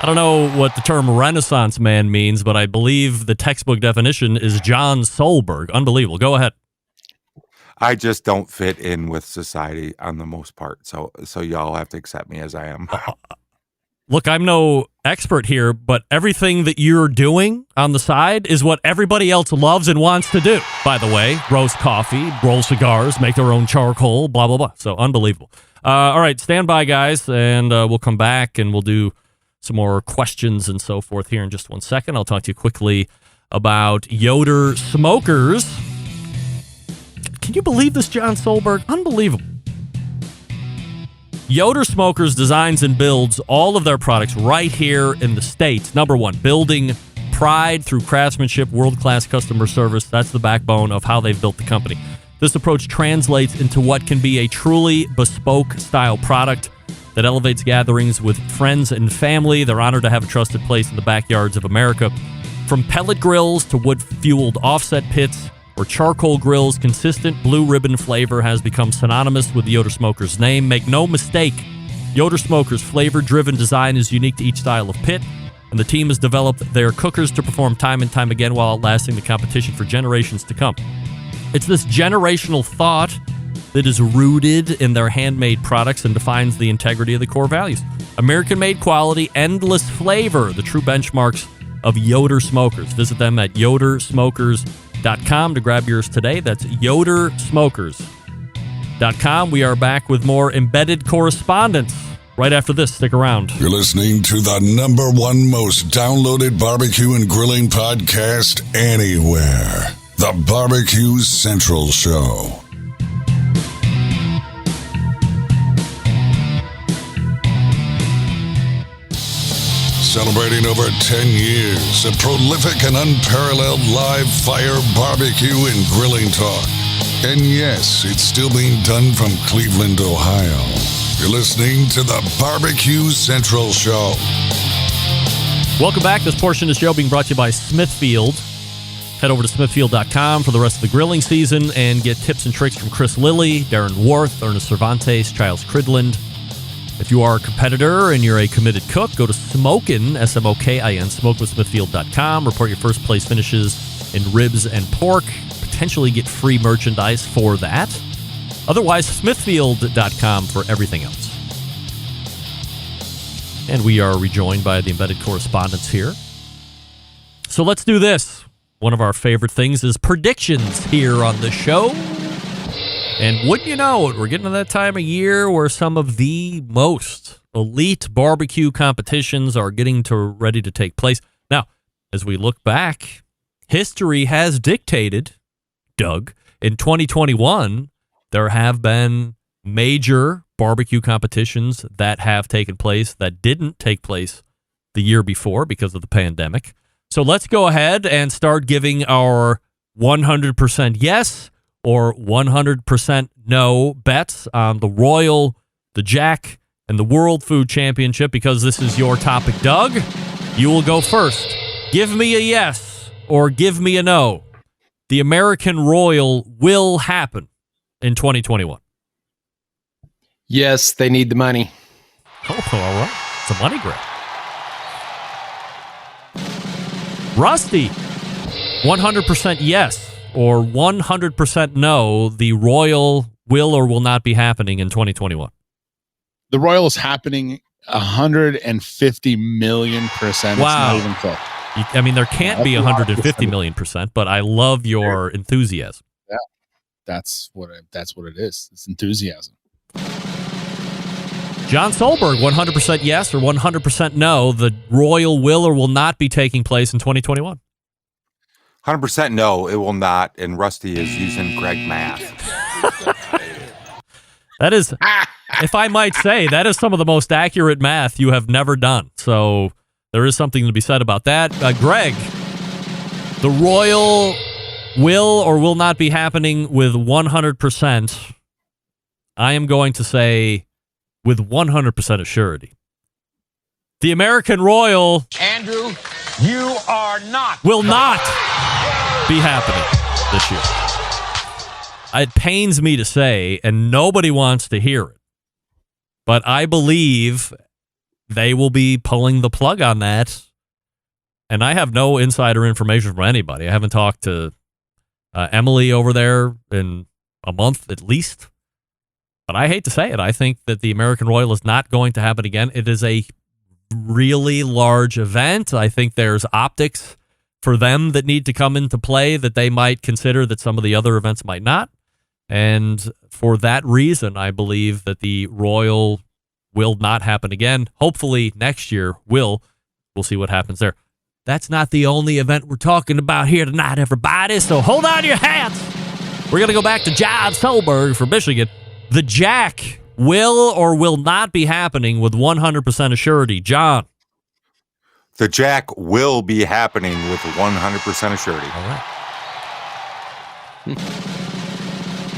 I don't know what the term Renaissance man means, but I believe the textbook definition is John Solberg. Unbelievable. Go ahead. I just don't fit in with society on the most part. So y'all have to accept me as I am. Look, I'm no expert here, but everything that you're doing on the side is what everybody else loves and wants to do. By the way, roast coffee, roll cigars, make their own charcoal, blah, blah, blah. So unbelievable. All right, stand by, guys, and we'll come back and we'll do some more questions and so forth here in just 1 second. I'll talk to you quickly about Yoder Smokers. Can you believe this, John Solberg? Unbelievable. Yoder Smokers designs and builds all of their products right here in the States. Number one, building pride through craftsmanship, world-class customer service. That's the backbone of how they've built the company. This approach translates into what can be a truly bespoke style product that elevates gatherings with friends and family. They're honored to have a trusted place in the backyards of America. From pellet grills to wood-fueled offset pits or charcoal grills, consistent blue ribbon flavor has become synonymous with the Yoder Smokers name. Make no mistake, Yoder Smokers' flavor-driven design is unique to each style of pit, and the team has developed their cookers to perform time and time again while outlasting the competition for generations to come. It's this generational thought that is rooted in their handmade products and defines the integrity of the core values. American-made quality, endless flavor, the true benchmarks of Yoder Smokers. Visit them at yodersmokers.com to grab yours today. That's yodersmokers.com. We are back with more embedded correspondence right after this. Stick around. You're listening to the #1 most downloaded barbecue and grilling podcast anywhere. The Barbecue Central Show. Celebrating over 10 years of prolific and unparalleled live fire barbecue and grilling talk. And yes, it's still being done from Cleveland, Ohio. You're listening to the Barbecue Central Show. Welcome back. This portion of the show being brought to you by Smithfield. Head over to smithfield.com for the rest of the grilling season and get tips and tricks from Chris Lilly, Darren Worth, Ernest Cervantes, Giles Cridland. If you are a competitor and you're a committed cook, go to Smokin, S-M-O-K-I-N, smokewithsmithfield.com. Report your first place finishes in ribs and pork. Potentially get free merchandise for that. Otherwise, smithfield.com for everything else. And we are rejoined by the embedded correspondents here. So let's do this. One of our favorite things is predictions here on the show. And wouldn't you know it, we're getting to that time of year where some of the most elite barbecue competitions are getting ready to take place. Now, as we look back, history has dictated, Doug, in 2021, there have been major barbecue competitions that have taken place that didn't take place the year before because of the pandemic. So let's go ahead and start giving our 100% yes or 100% no bets on the Royal, the Jack, and the World Food Championship. Because this is your topic, Doug, you will go first. Give me a yes or give me a no. The American Royal will happen in 2021. Yes, they need the money. Oh, all right. It's a money grab. Rusty. 100% yes or 100% no, the Royal will or will not be happening in 2021? The Royal is happening 150 million %. Wow. It's not even close. I mean, there can't be 150 million %, but I love your enthusiasm. Yeah, that's what it is. It's enthusiasm. John Solberg, 100% yes or 100% no, the Royal will or will not be taking place in 2021? 100% no, it will not. And Rusty is using Greg math. That is, if I might say, that is some of the most accurate math you have never done. So there is something to be said about that. Greg, the Royal will or will not be happening with 100%. I am going to say with 100% of surety. The American Royal, Andrew, you are not. Will not be happening this year. It pains me to say, and nobody wants to hear it, but I believe they will be pulling the plug on that. And I have no insider information from anybody. I haven't talked to Emily over there in a month at least. But I hate to say it. I think that the American Royal is not going to happen again. It is a really large event. I think there's optics for them that need to come into play that they might consider that some of the other events might not. And for that reason, I believe that the Royal will not happen again. Hopefully next year will. We'll see what happens there. That's not the only event we're talking about here tonight, everybody. So hold on to your hats. We're going to go back to John Solberg from Michigan. The Jack will or will not be happening with 100% of surety. John. The Jack will be happening with 100% of surety. All right.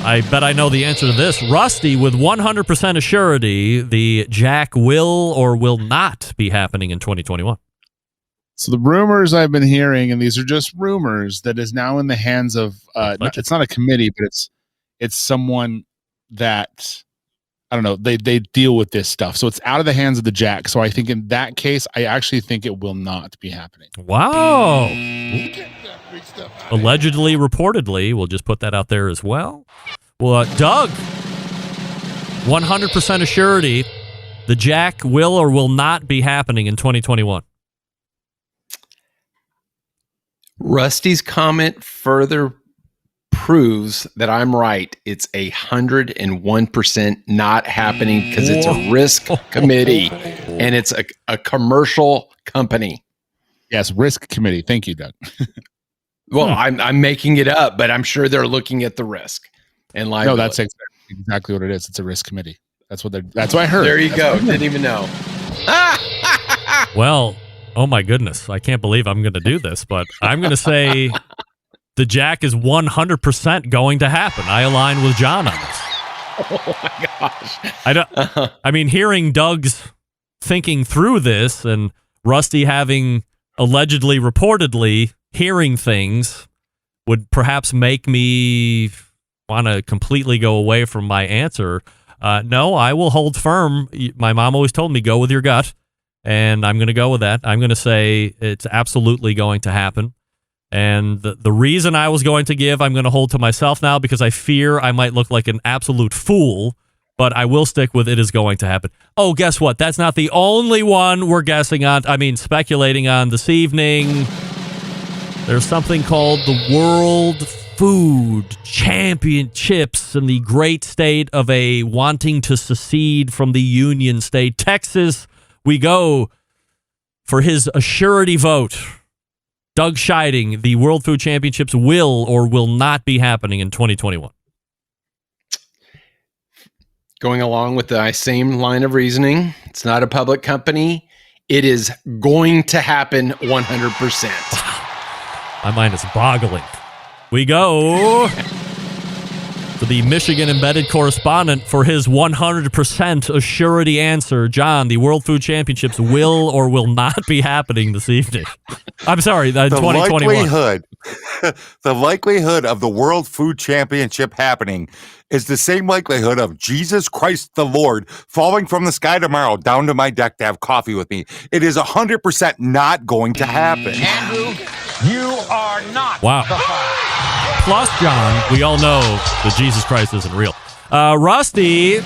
I bet I know the answer to this. Rusty, with 100% of surety, the Jack will or will not be happening in 2021. So the rumors I've been hearing, and these are just rumors, that is now in the hands of, it's not a committee, but it's someone that, I don't know, they deal with this stuff. So it's out of the hands of the Jack. So I think in that case, I actually think it will not be happening. Wow. Allegedly, reportedly, we'll just put that out there as well. Well, Doug, 100% of surety, the Jack will or will not be happening in 2021. Rusty's comment further proves that I'm right. It's 101% not happening because it's a risk committee and it's a commercial company. Yes, risk committee. Thank you, Doug. Well, I'm making it up, but I'm sure they're looking at the risk and liability. No, that's exactly what it is. It's a risk committee. That's what I heard. There you go. Didn't even know. Well, oh my goodness. I can't believe I'm going to do this, but I'm going to say the Jack is 100% going to happen. I align with John on this. Oh my gosh. I mean, hearing Doug's thinking through this and Rusty having allegedly, reportedly hearing things would perhaps make me want to completely go away from my answer. No, I will hold firm. My mom always told me, go with your gut. And I'm going to go with that. I'm going to say it's absolutely going to happen. And the reason I was going to give, I'm going to hold to myself now because I fear I might look like an absolute fool, but I will stick with it is going to happen. Oh, guess what? That's not the only one we're speculating on this evening. There's something called the World Food Championships in the great state of a wanting to secede from the Union State, Texas. We go for his surety vote. Doug Scheiding, the World Food Championships will or will not be happening in 2021. Going along with the same line of reasoning, it's not a public company. It is going to happen 100%. My mind is boggling. We go to the Michigan embedded correspondent for his 100% surety answer. John, the World Food Championships will or will not be happening this evening. I'm sorry, 2021. The likelihood of the World Food Championship happening is the same likelihood of Jesus Christ the Lord falling from the sky tomorrow down to my deck to have coffee with me. It is 100% not going to happen. Andrew, You are not. Wow. Plus, John, we all know that Jesus Christ isn't real. Rusty,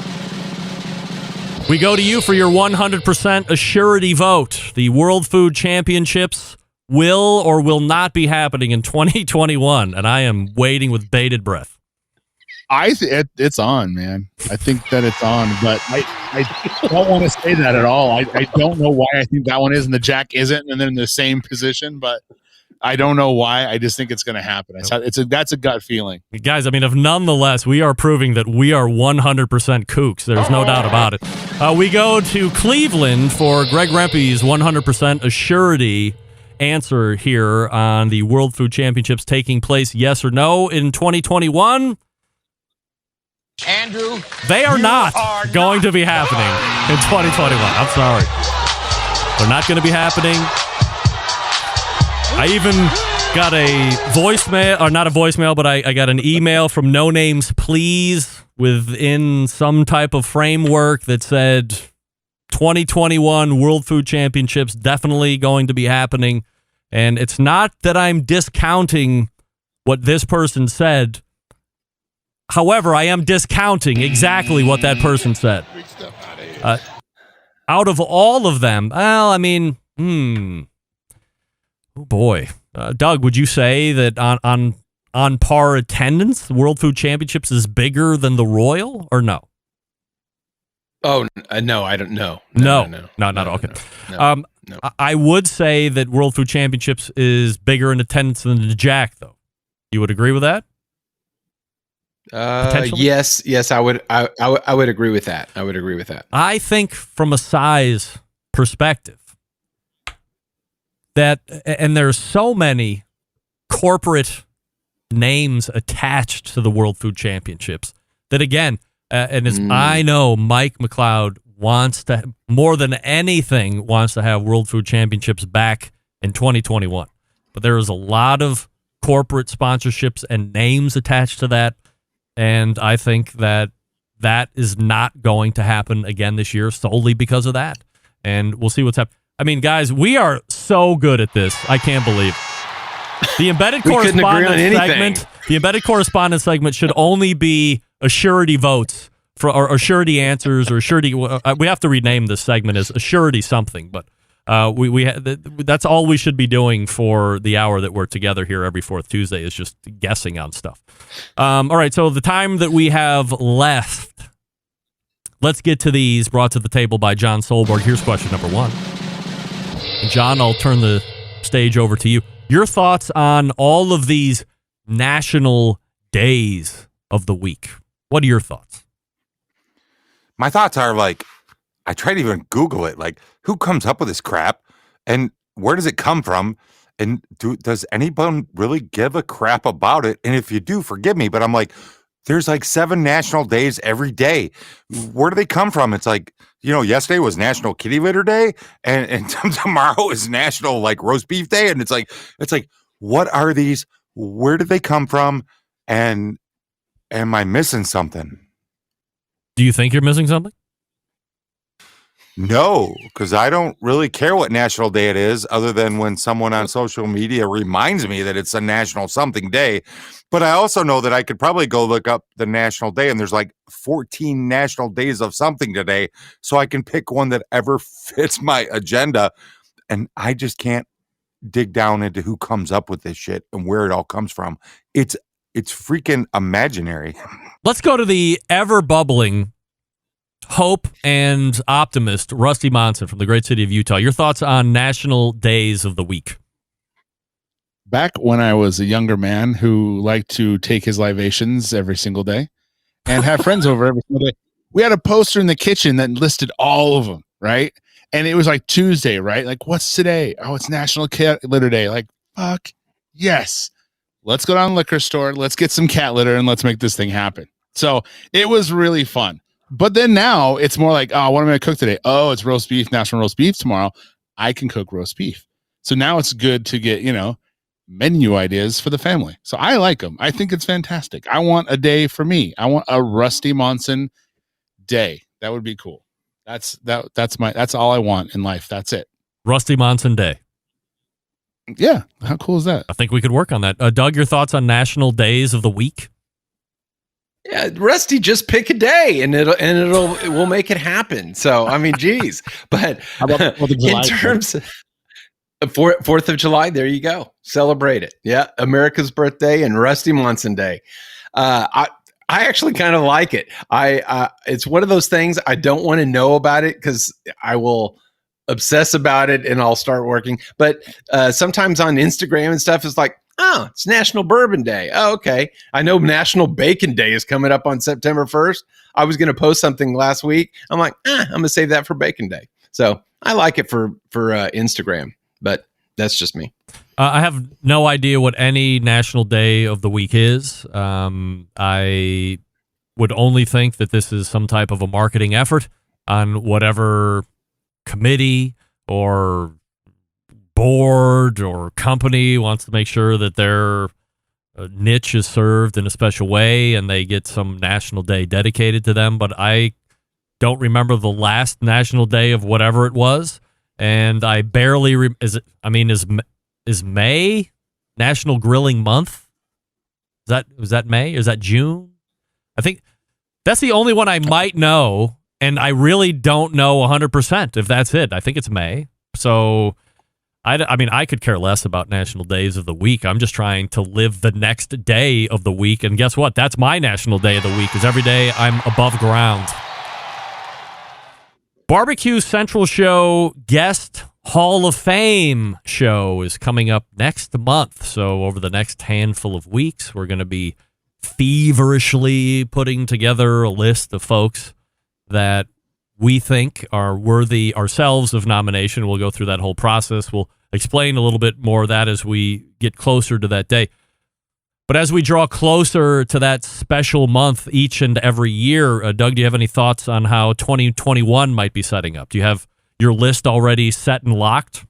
we go to you for your 100% assurity vote. The World Food Championships will or will not be happening in 2021, and I am waiting with bated breath. It's on, man. I think that it's on, but I don't want to say that at all. I don't know why I think that one is and the Jack isn't, and they're in the same position, but I don't know why. I just think it's going to happen. That's a gut feeling. Guys, I mean, if nonetheless, we are proving that we are 100% kooks. There's no doubt about it. We go to Cleveland for Greg Rempe's 100% assurity answer here on the World Food Championships taking place, yes or no, in 2021. Andrew, they are not going to be happening in 2021. I'm sorry. They're not going to be happening. I even got a voicemail, or not a voicemail, but I got an email from No Names Please within some type of framework that said 2021 World Food Championships definitely going to be happening. And it's not that I'm discounting what this person said. However, I am discounting exactly what that person said. Out of all of them, well, I mean, oh boy. Doug, would you say that on par attendance, the World Food Championships is bigger than the Royal, or no? Oh, no, I don't know. No, okay. No. I would say that World Food Championships is bigger in attendance than the Jack, though. You would agree with that? Yes, I would agree with that. I would agree with that. I think from a size perspective that, and there's so many corporate names attached to the World Food Championships that, again, I know Mike McLeod wants to, more than anything, wants to have World Food Championships back in 2021. But there is a lot of corporate sponsorships and names attached to that. And I think that is not going to happen again this year solely because of that. And we'll see what's happening. I mean, guys, we are so good at this. I can't believe it. The embedded correspondence segment should only be assurity votes or assurity answers or assurity. We have to rename this segment as assurity something, but that's all we should be doing for the hour that we're together here every fourth Tuesday is just guessing on stuff. All right, so the time that we have left, let's get to these brought to the table by John Solberg. Here's question number one. John, I'll turn the stage over to you. Your thoughts on all of these national days of the week. What are your thoughts? My thoughts are like, I try to even Google it. Like, who comes up with this crap? And where does it come from? And does anyone really give a crap about it? And if you do, forgive me, but I'm like, there's like 7 national days every day. Where do they come from? It's like, yesterday was National Kitty Litter Day, and tomorrow is National like Roast Beef Day. And it's like, what are these? Where did they come from? And am I missing something? Do you think you're missing something? No, because I don't really care what national day it is, other than when someone on social media reminds me that it's a national something day. But I also know that I could probably go look up the national day, and there's like 14 national days of something today. So I can pick one that ever fits my agenda. And I just can't dig down into who comes up with this shit and where it all comes from. It's freaking imaginary. Let's go to the ever bubbling hope and optimist, Rusty Monson from the great city of Utah. Your thoughts on national days of the week? Back when I was a younger man who liked to take his libations every single day and have friends over every single day, we had a poster in the kitchen that listed all of them, right? And it was like Tuesday, right? Like, what's today? Oh, it's National Cat Litter Day. Like, fuck, yes. Let's go down to the liquor store. Let's get some cat litter and let's make this thing happen. So it was really fun. But then now it's more like, oh, what am I going to cook today? Oh, it's roast beef, National Roast Beef tomorrow. I can cook roast beef. So now it's good to get, menu ideas for the family. So I like them. I think it's fantastic. I want a day for me. I want a Rusty Monson day. That would be cool. That's all I want in life. That's it. Rusty Monson Day. Yeah. How cool is that? I think we could work on that. Doug, your thoughts on national days of the week? Yeah, Rusty, just pick a day and we'll make it happen. So, I mean, geez. But in terms of 4th of July, there you go. Celebrate it. Yeah, America's birthday and Rusty Munson Day. I actually kind of like it. It's one of those things I don't want to know about it because I will obsess about it and I'll start working. But sometimes on Instagram and stuff, it's like, oh, it's National Bourbon Day. Oh, okay. I know National Bacon Day is coming up on September 1st. I was going to post something last week. I'm like, I'm going to save that for Bacon Day. So I like it for Instagram, but that's just me. I have no idea what any National Day of the week is. I would only think that this is some type of a marketing effort on whatever committee or board or company wants to make sure that their niche is served in a special way and they get some National Day dedicated to them. But I don't remember the last National Day of whatever it was, and I barely is May National Grilling Month? Was that May? Is that June? I think that's the only one I might know, and I really don't know 100% if that's it. I think it's May. So I could care less about national days of the week. I'm just trying to live the next day of the week. And guess what? That's my national day of the week, because every day I'm above ground. Barbecue Central Show Guest Hall of Fame show is coming up next month. So over the next handful of weeks, we're going to be feverishly putting together a list of folks that we think are worthy ourselves of nomination. We'll go through that whole process. We'll explain a little bit more of that as we get closer to that day. But as we draw closer to that special month each and every year, Doug, do you have any thoughts on how 2021 might be setting up? Do you have your list already set and locked?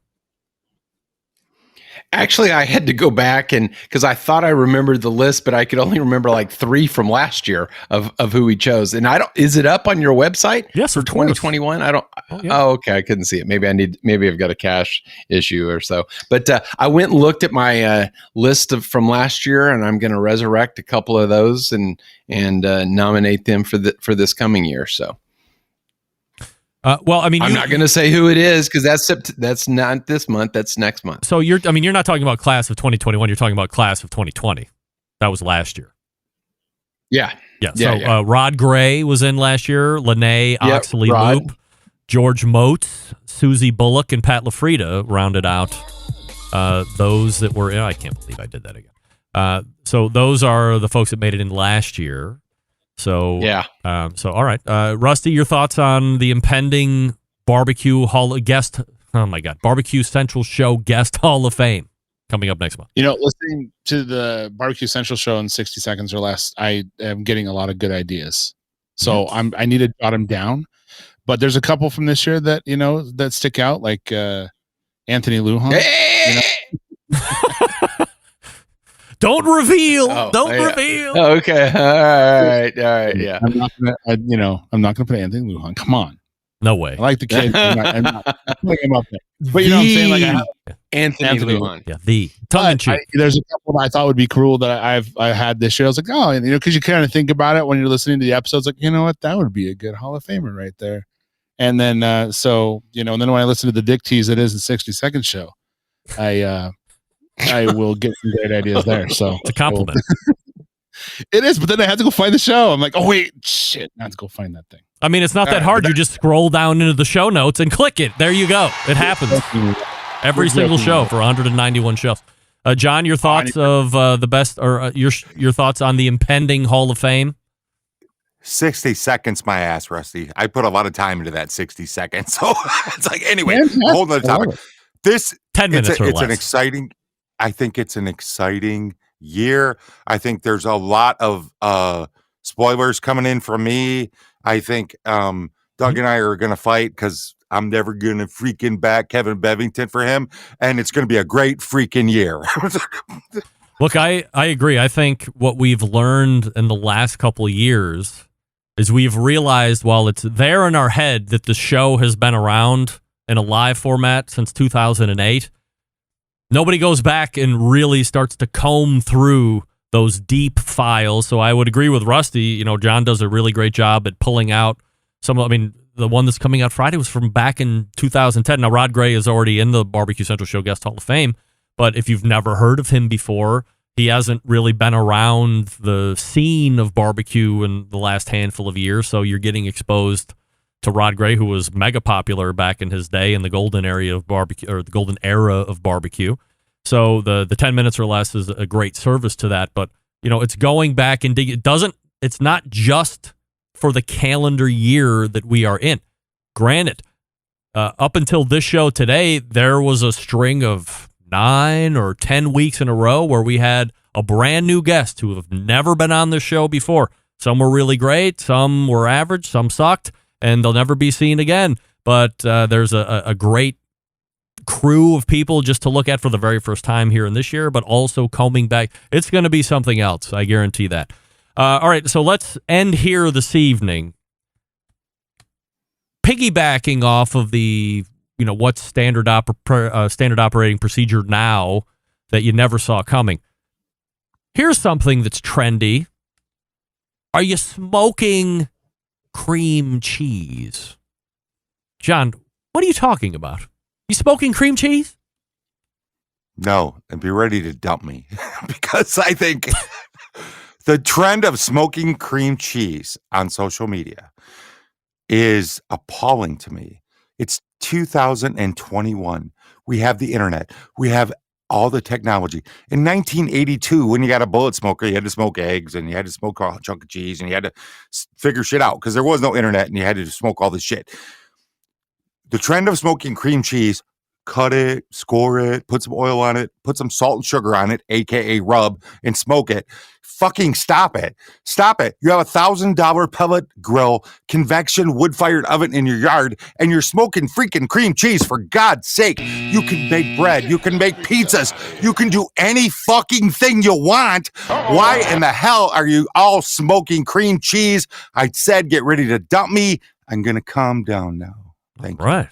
Actually, I had to go back because I thought I remembered the list, but I could only remember like 3 from last year of who we chose. And is it up on your website? Yes, for 2021. I don't. Oh, okay. I couldn't see it. Maybe I've got a cache issue or so. But I went and looked at my list from last year, and I'm going to resurrect a couple of those and nominate them for this coming year. So. I'm not going to say who it is because that's not this month. That's next month. So you're not talking about class of 2021. You're talking about class of 2020. That was last year. Yeah. So Rod Gray was in last year. Lene Oxley Loop, George Motes, Susie Bullock, and Pat LaFrida rounded out those that were in. I can't believe I did that again. So those are the folks that made it in last year. So all right, Rusty, your thoughts on the impending Barbecue Central Show Guest Hall of Fame coming up next month? Listening to the Barbecue Central Show in 60 seconds or less, I am getting a lot of good ideas. So I need to jot them down. But there's a couple from this year that that stick out, like Anthony Lujan. Hey! Don't reveal. Don't reveal. Okay. All right. Yeah. I'm not gonna put Anthony Lujan. Come on. No way. I like the kid. I'm not putting him up there. But you know what I'm saying? Like Anthony Lujan. Yeah. The tongue in cheek. There's a couple that I thought would be cool that I had this year. I was like, because you kind of think about it when you're listening to the episodes, like, you know what, that would be a good Hall of Famer right there. And then and then when I listen to the Dick Tease, it is the 60 second show. I will get some great ideas there. So it's a compliment. It is, but then I had to go find the show. I'm like, oh wait, shit, I have to go find that thing. I mean, it's not that hard. You just scroll down into the show notes and click it. There you go. It happens. Every single show for 191 shows. John, your thoughts of the best, or your thoughts on the impending Hall of Fame? 60 seconds, my ass, Rusty. I put a lot of time into that 60 seconds. So it's like, anyway, whole nother topic. This 10 minutes or less. I think it's an exciting year. I think there's a lot of spoilers coming in from me. I think Doug and I are going to fight because I'm never going to freaking back Kevin Bevington for him. And it's going to be a great freaking year. Look, I agree. I think what we've learned in the last couple of years is we've realized while it's there in our head that the show has been around in a live format since 2008, Nobody goes back and really starts to comb through those deep files. So I would agree with Rusty. You know, John does a really great job at pulling out some. I mean, the one that's coming out Friday was from back in 2010. Now, Rod Gray is already in the Barbecue Central Show Guest Hall of Fame, but if you've never heard of him before, he hasn't really been around the scene of barbecue in the last handful of years. So you're getting exposed to Rod Gray, who was mega popular back in his day in the golden area of barbecue, or the golden era of barbecue. So the 10 minutes or less is a great service to that. But, you know, it's going back and it's not just for the calendar year that we are in. Granted, up until this show today, there was a string of 9 or 10 weeks in a row where we had a brand new guest who have never been on the show before. Some were really great, some were average, some sucked, and they'll never be seen again. But there's a great crew of people just to look at for the very first time here in this year, but also combing back. It's going to be something else, I guarantee that. All right, so let's end here this evening. Piggybacking off of the, you know, what's standard operating procedure now that you never saw coming. Here's something that's trendy. Are you smoking cream cheese? John, what are you talking about? You smoking cream cheese? No, and be ready to dump me because I think the trend of smoking cream cheese on social media is appalling to me. It's 2021. We have the internet. We have all the technology. In 1982, when you got a bullet smoker, you had to smoke eggs and you had to smoke a chunk of cheese and you had to figure shit out because there was no internet and you had to smoke all this shit. The trend of smoking cream cheese, cut it, score it, put some oil on it, put some salt and sugar on it, aka rub, and smoke it. Fucking stop it. Stop it. You have $1,000 pellet grill, convection wood-fired oven in your yard, and you're smoking freaking cream cheese, for God's sake. You can make bread. You can make pizzas. You can do any fucking thing you want. Why in the hell are you all smoking cream cheese? I said get ready to dump me. I'm going to calm down now. Thank you. Right.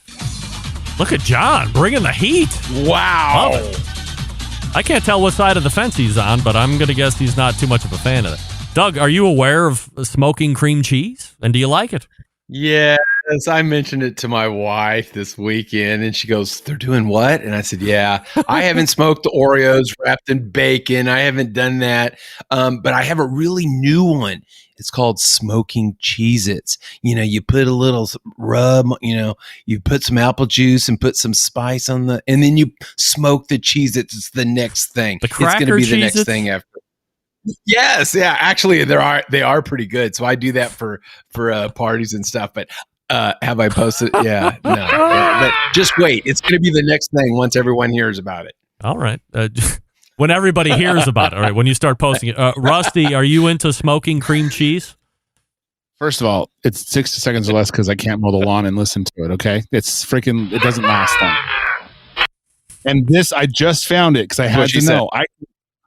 Look at John bringing the heat. Wow. Love it. I can't tell what side of the fence he's on, but I'm going to guess he's not too much of a fan of it. Doug, are you aware of smoking cream cheese? And do you like it? Yes, I mentioned it to my wife this weekend, and she goes, "They're doing what?" And I said, "Yeah, I haven't smoked Oreos wrapped in bacon. I haven't done that, but I have a really new one. It's called smoking Cheez-Its. You know, you put a little rub, you know, you put some apple juice and put some spice on and then you smoke the Cheez-Its. It's the next thing. The cracker It's going to be the Cheez-Its? next thing after." Yes, yeah, actually, they are pretty good. So I do that for parties and stuff. But have I posted? Yeah, no. Yeah, but just wait, it's going to be the next thing once everyone hears about it. All right. When everybody hears about it, all right, when you start posting it. Rusty, are you into smoking cream cheese? First of all, it's 60 seconds or less because I can't mow the lawn and listen to it, okay? It doesn't last long. And this, I just found it because I had to know.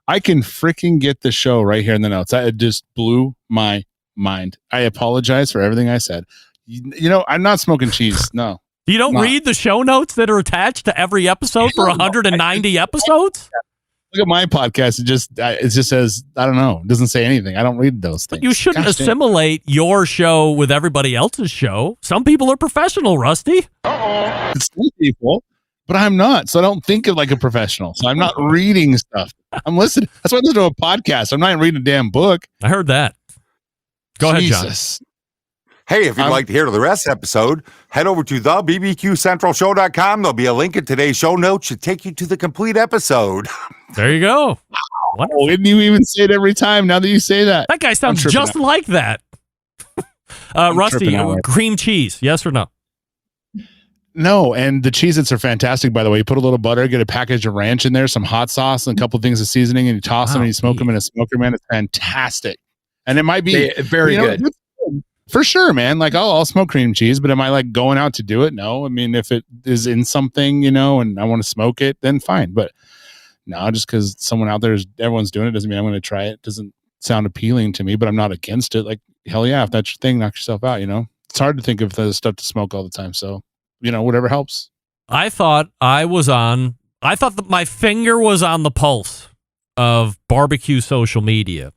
I can freaking get the show right here in the notes. It just blew my mind. I apologize for everything I said. You know, I'm not smoking cheese. No. You don't read the show notes that are attached to every episode for 190 episodes? Look at my podcast. It just says, I don't know. It doesn't say anything. I don't read those things. But you shouldn't assimilate your show with everybody else's show. Some people are professional, Rusty. It's some people, but I'm not. So I don't think of like a professional. So I'm not reading stuff. I'm listening. That's why I listen to a podcast. I'm not reading a damn book. I heard that. Go ahead, John. Hey, if you'd like to hear the rest of the episode, head over to the bbqcentralshow.com. There'll be a link in today's show notes to take you to the complete episode. There you go. Wonderful. Didn't you even say it every time now that you say that? That guy sounds just like that. Rusty, cream cheese, yes or no? No, and the Cheez-Its are fantastic, by the way. You put a little butter, get a package of ranch in there, some hot sauce, and a couple things of seasoning, and you toss them and you smoke them in a smoker, man. It's fantastic. And it might be very good. For sure, man. Like, I'll smoke cream cheese, but am I like going out to do it? No. I mean, if it is in something, you know, and I want to smoke it, then fine. But no, just because someone out there everyone's doing it doesn't mean I'm going to try it. Doesn't sound appealing to me, but I'm not against it. Like, hell yeah, if that's your thing, knock yourself out, you know? It's hard to think of the stuff to smoke all the time. So, you know, whatever helps. I thought I was on I thought that my finger was on the pulse of barbecue social media.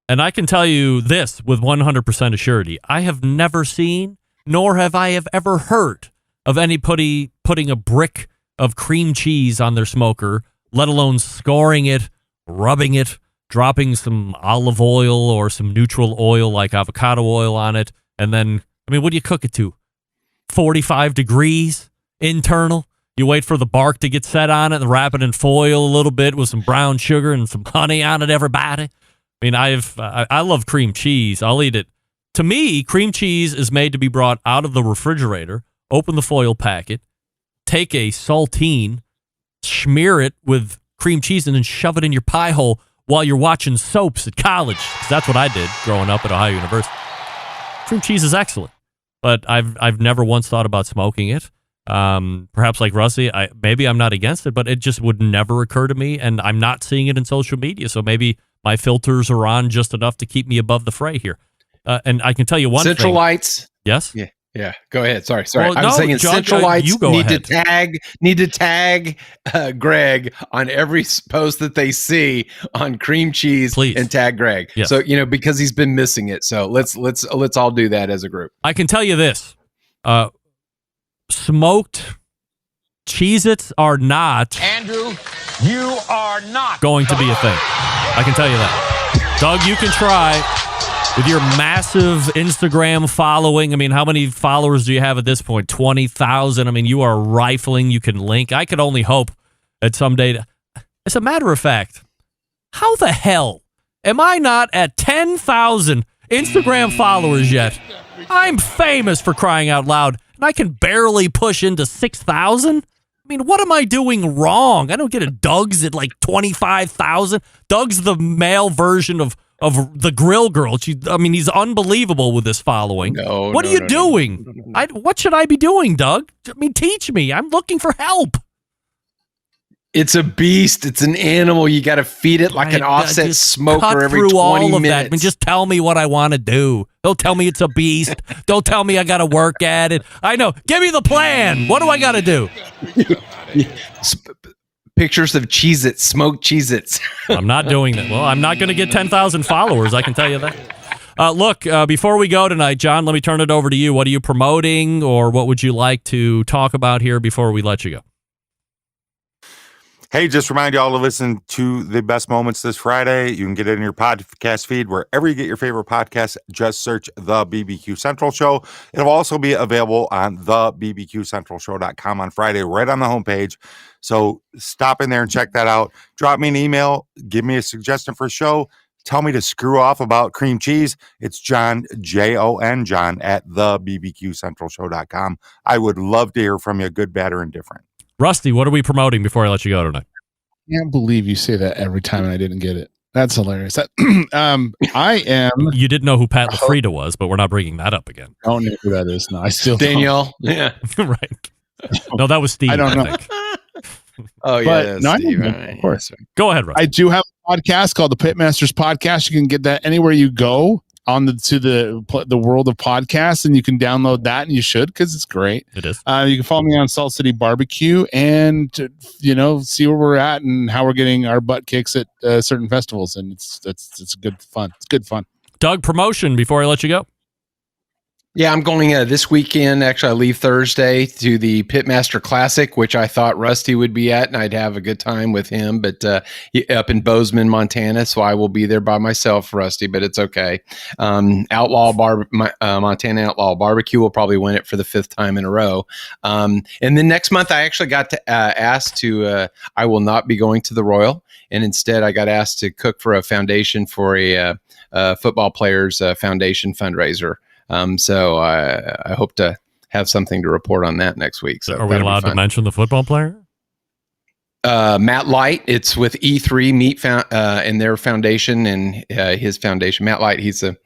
And I can tell you this with 100% assurity. I have never seen, nor have I ever heard of anybody putting a brick of cream cheese on their smoker, let alone scoring it, rubbing it, dropping some olive oil or some neutral oil like avocado oil on it. And then, I mean, what do you cook it to? 45 degrees internal? You wait for the bark to get set on it and wrap it in foil a little bit with some brown sugar and some honey on it, everybody. I mean, I love cream cheese. I'll eat it. To me, cream cheese is made to be brought out of the refrigerator, open the foil packet, take a saltine, smear it with cream cheese, and then shove it in your pie hole while you're watching soaps at college. 'Cause that's what I did growing up at Ohio University. Cream cheese is excellent, but I've never once thought about smoking it. Perhaps like Rusty, maybe I'm not against it, but it just would never occur to me, and I'm not seeing it in social media, so maybe my filters are on just enough to keep me above the fray here. And I can tell you one Central thing. Lights. Yes? Yeah. Go ahead. Sorry. Well, I was saying John, Central Lights you go need ahead. to tag Greg on every post that they see on cream cheese. Please. And tag Greg. Yes. So, because he's been missing it. So let's all do that as a group. I can tell you this. Smoked Cheez-Its are not Andrew, you are not going to be a thing. I can tell you that. Doug, you can try with your massive Instagram following. I mean, how many followers do you have at this point? 20,000. I mean, you are rifling. You can link. I could only hope that someday. As a matter of fact, how the hell am I not at 10,000 Instagram followers yet? I'm famous, for crying out loud, and I can barely push into 6,000. I mean, what am I doing wrong? I don't get a Doug's at like 25,000. Doug's the male version of the Grill Girl. He's unbelievable with this following. What are you doing? No. What should I be doing, Doug? I mean, teach me. I'm looking for help. It's a beast. It's an animal. You got to feed it like an offset smoker every 20 all of minutes. that. I mean, just tell me what I want to do. Don't tell me it's a beast. Don't tell me I got to work at it. I know. Give me the plan. What do I got to do? Pictures of Cheez-Its, smoked Cheez-Its. I'm not doing that. Well, I'm not going to get 10,000 followers. I can tell you that. Look, before we go tonight, John, let me turn it over to you. What are you promoting, or what would you like to talk about here before we let you go? Hey, just remind you all to listen to the best moments this Friday. You can get it in your podcast feed wherever you get your favorite podcast. Just search the BBQ Central Show. It'll also be available on the bbqcentralshow.com on Friday, right on the homepage. So stop in there and check that out. Drop me an email. Give me a suggestion for a show. Tell me to screw off about cream cheese. It's John, Jon, John, at the bbqcentralshow.com. I would love to hear from you, good, bad, or indifferent. Rusty, what are we promoting before I let you go tonight? I can't believe you say that every time and I didn't get it. That's hilarious. I am. You didn't know who Pat LaFrida was, but we're not bringing that up again. I don't know who that is. No, I still Danielle. Yeah. Right. No, that was Steve. I don't know. Think. Oh, yeah. No, Steve. of course. Go ahead, Rusty. I do have a podcast called the Pitmasters Podcast. You can get that anywhere you go on the world of podcasts, and you can download that, and you should, because it's great. It is. You can follow me on Salt City Barbecue and see where we're at and how we're getting our butt kicks at certain festivals, and it's good fun. It's good fun. Doug, promotion before I let you go. Yeah, I'm going this weekend. Actually, I leave Thursday to the Pitmaster Classic, which I thought Rusty would be at, and I'd have a good time with him. But up in Bozeman, Montana, so I will be there by myself, Rusty. But it's okay. Montana Outlaw Barbecue will probably win it for the 5th time in a row. And then next month, I actually got asked to. I will not be going to the Royal, and instead, I got asked to cook for a foundation for a football players foundation fundraiser. So I hope to have something to report on that next week. So are we allowed to mention the football player? Matt Light. It's with E3 Meat and their foundation and his foundation. Matt Light. He's a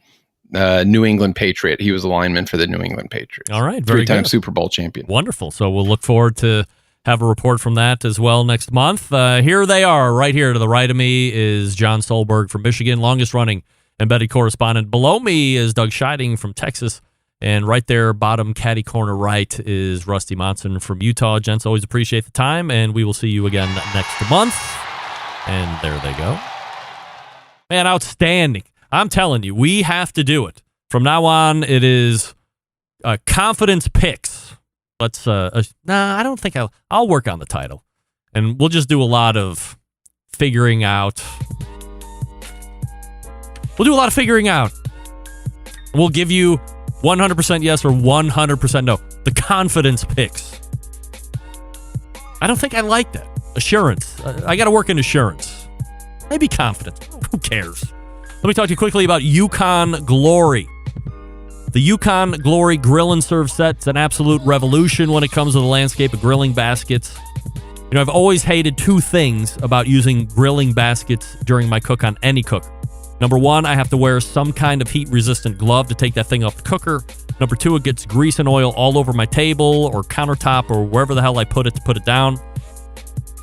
New England Patriot. He was a lineman for the New England Patriots. All right, very 3-time good. Super Bowl champion. Wonderful. So we'll look forward to have a report from that as well next month. Here they are, right here to the right of me is John Solberg from Michigan, longest running embedded correspondent. Below me is Doug Scheiding from Texas, And right there, bottom caddy corner right, is Rusty Monson from Utah. Gents, always appreciate the time, and we will see you again next month. And there they go. Man, outstanding. I'm telling you, we have to do it. From now on, it is confidence picks. Let's, I don't think I'll work on the title. And we'll just do a lot of figuring out. We'll do a lot of figuring out. We'll give you 100% yes or 100% no. The confidence picks. I don't think I like that. Assurance. I got to work in assurance. Maybe confidence. Who cares? Let me talk to you quickly about Yukon Glory. The Yukon Glory Grill and Serve set is an absolute revolution when it comes to the landscape of grilling baskets. You know, I've always hated two things about using grilling baskets during my cook on any cook. Number one, I have to wear some kind of heat-resistant glove to take that thing off the cooker. Number two, it gets grease and oil all over my table or countertop or wherever the hell I put it to put it down.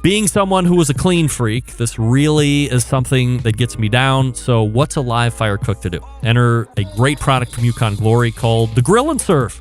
Being someone who is a clean freak, this really is something that gets me down. So what's a live fire cook to do? Enter a great product from Yukon Glory called the Grill and Serve.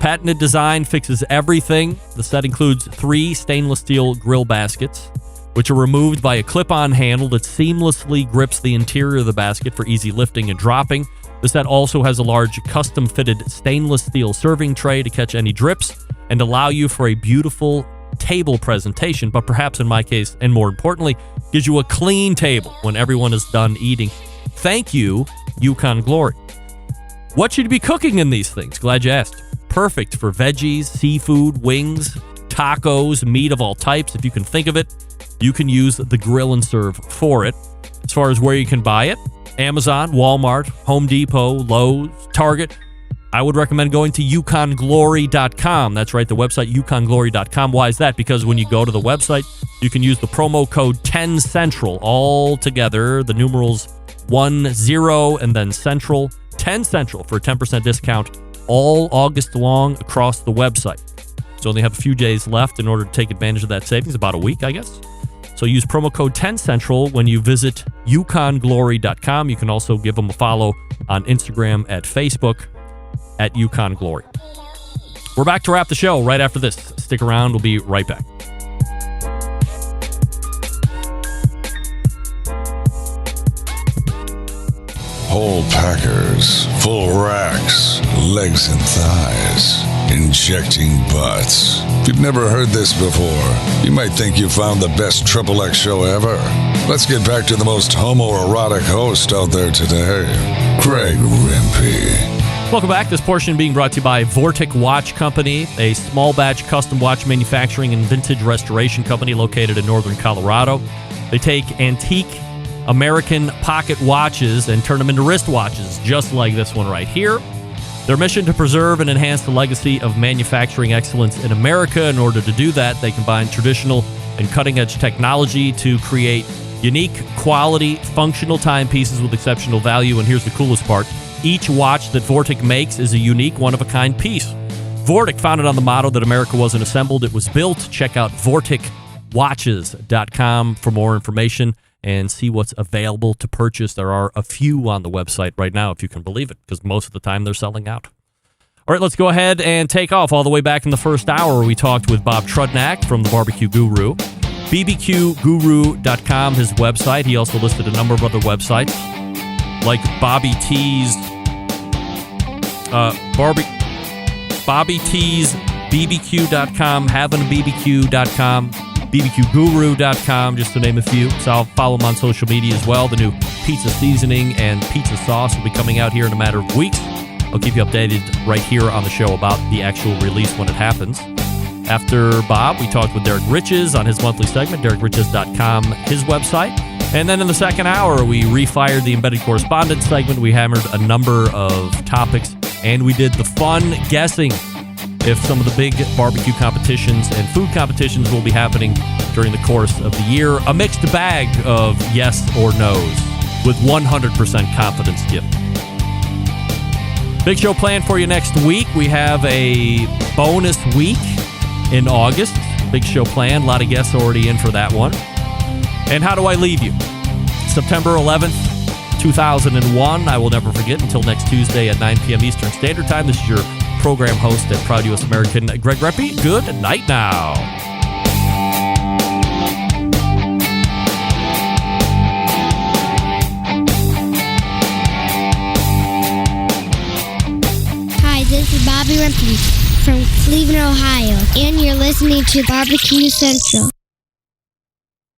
Patented design fixes everything. The set includes 3 stainless steel grill baskets, which are removed by a clip-on handle that seamlessly grips the interior of the basket for easy lifting and dropping. The set also has a large custom-fitted stainless steel serving tray to catch any drips and allow you for a beautiful table presentation, but perhaps in my case, and more importantly, gives you a clean table when everyone is done eating. Thank you, Yukon Glory. What should you be cooking in these things? Glad you asked. Perfect for veggies, seafood, wings, tacos, meat of all types. If you can think of it, you can use the Grill and Serve for it. As far as where you can buy it, Amazon, Walmart, Home Depot, Lowe's, Target. I would recommend going to yukonglory.com. That's right, the website, yukonglory.com. Why is that? Because when you go to the website, you can use the promo code 10CENTRAL all together, the numerals 10 and then Central, 10 Central for a 10% discount all August long across the website. So only have a few days left in order to take advantage of that savings, about a week, I guess. So use promo code 10CENTRAL when you visit yukonglory.com. You can also give them a follow on Instagram at Facebook at Yukon Glory. We're back to wrap the show right after this. Stick around. We'll be right back. Whole packers, full racks, legs and thighs, injecting butts. If you've never heard this before, you might think you found the best XXX show ever. Let's get back to the most homoerotic host out there today, Greg Rempe. Welcome back. This portion being brought to you by Vortic Watch Company, a small batch custom watch manufacturing and vintage restoration company located in northern Colorado. They take antique American pocket watches and turn them into wristwatches, just like this one right here. Their mission to preserve and enhance the legacy of manufacturing excellence in America. In order to do that, they combine traditional and cutting-edge technology to create unique, quality, functional timepieces with exceptional value. And here's the coolest part. Each watch that Vortic makes is a unique, one-of-a-kind piece. Vortic, founded on the motto that America wasn't assembled, it was built. Check out VorticWatches.com for more information and see what's available to purchase. There are a few on the website right now, if you can believe it, because most of the time they're selling out. All right, let's go ahead and take off. All the way back in the first hour, we talked with Bob Trudnak from the BBQ Guru. BBQGuru.com, his website. He also listed a number of other websites, like Bobby T's, BBQ.com, HavingABBQ.com, BBQGuru.com, just to name a few. So I'll follow him on social media as well. The new pizza seasoning and pizza sauce will be coming out here in a matter of weeks. I'll keep you updated right here on the show about the actual release when it happens. After Bob, we talked with Derek Riches on his monthly segment, DerekRiches.com, his website. And then in the second hour, we refired the Embedded Correspondent segment. We hammered a number of topics, and we did the fun guessing if some of the big barbecue competitions and food competitions will be happening during the course of the year. A mixed bag of yes or no's with 100% confidence given. Big show planned for you next week. We have a bonus week in August. Big show planned. A lot of guests already in for that one. And how do I leave you? September 11th, 2001. I will never forget until next Tuesday at 9 p.m. Eastern Standard Time. This is your program host and proud U.S. American, Greg Rempe. Good night now. Hi, this is Bobby Rempe from Cleveland, Ohio, and you're listening to BBQ Central.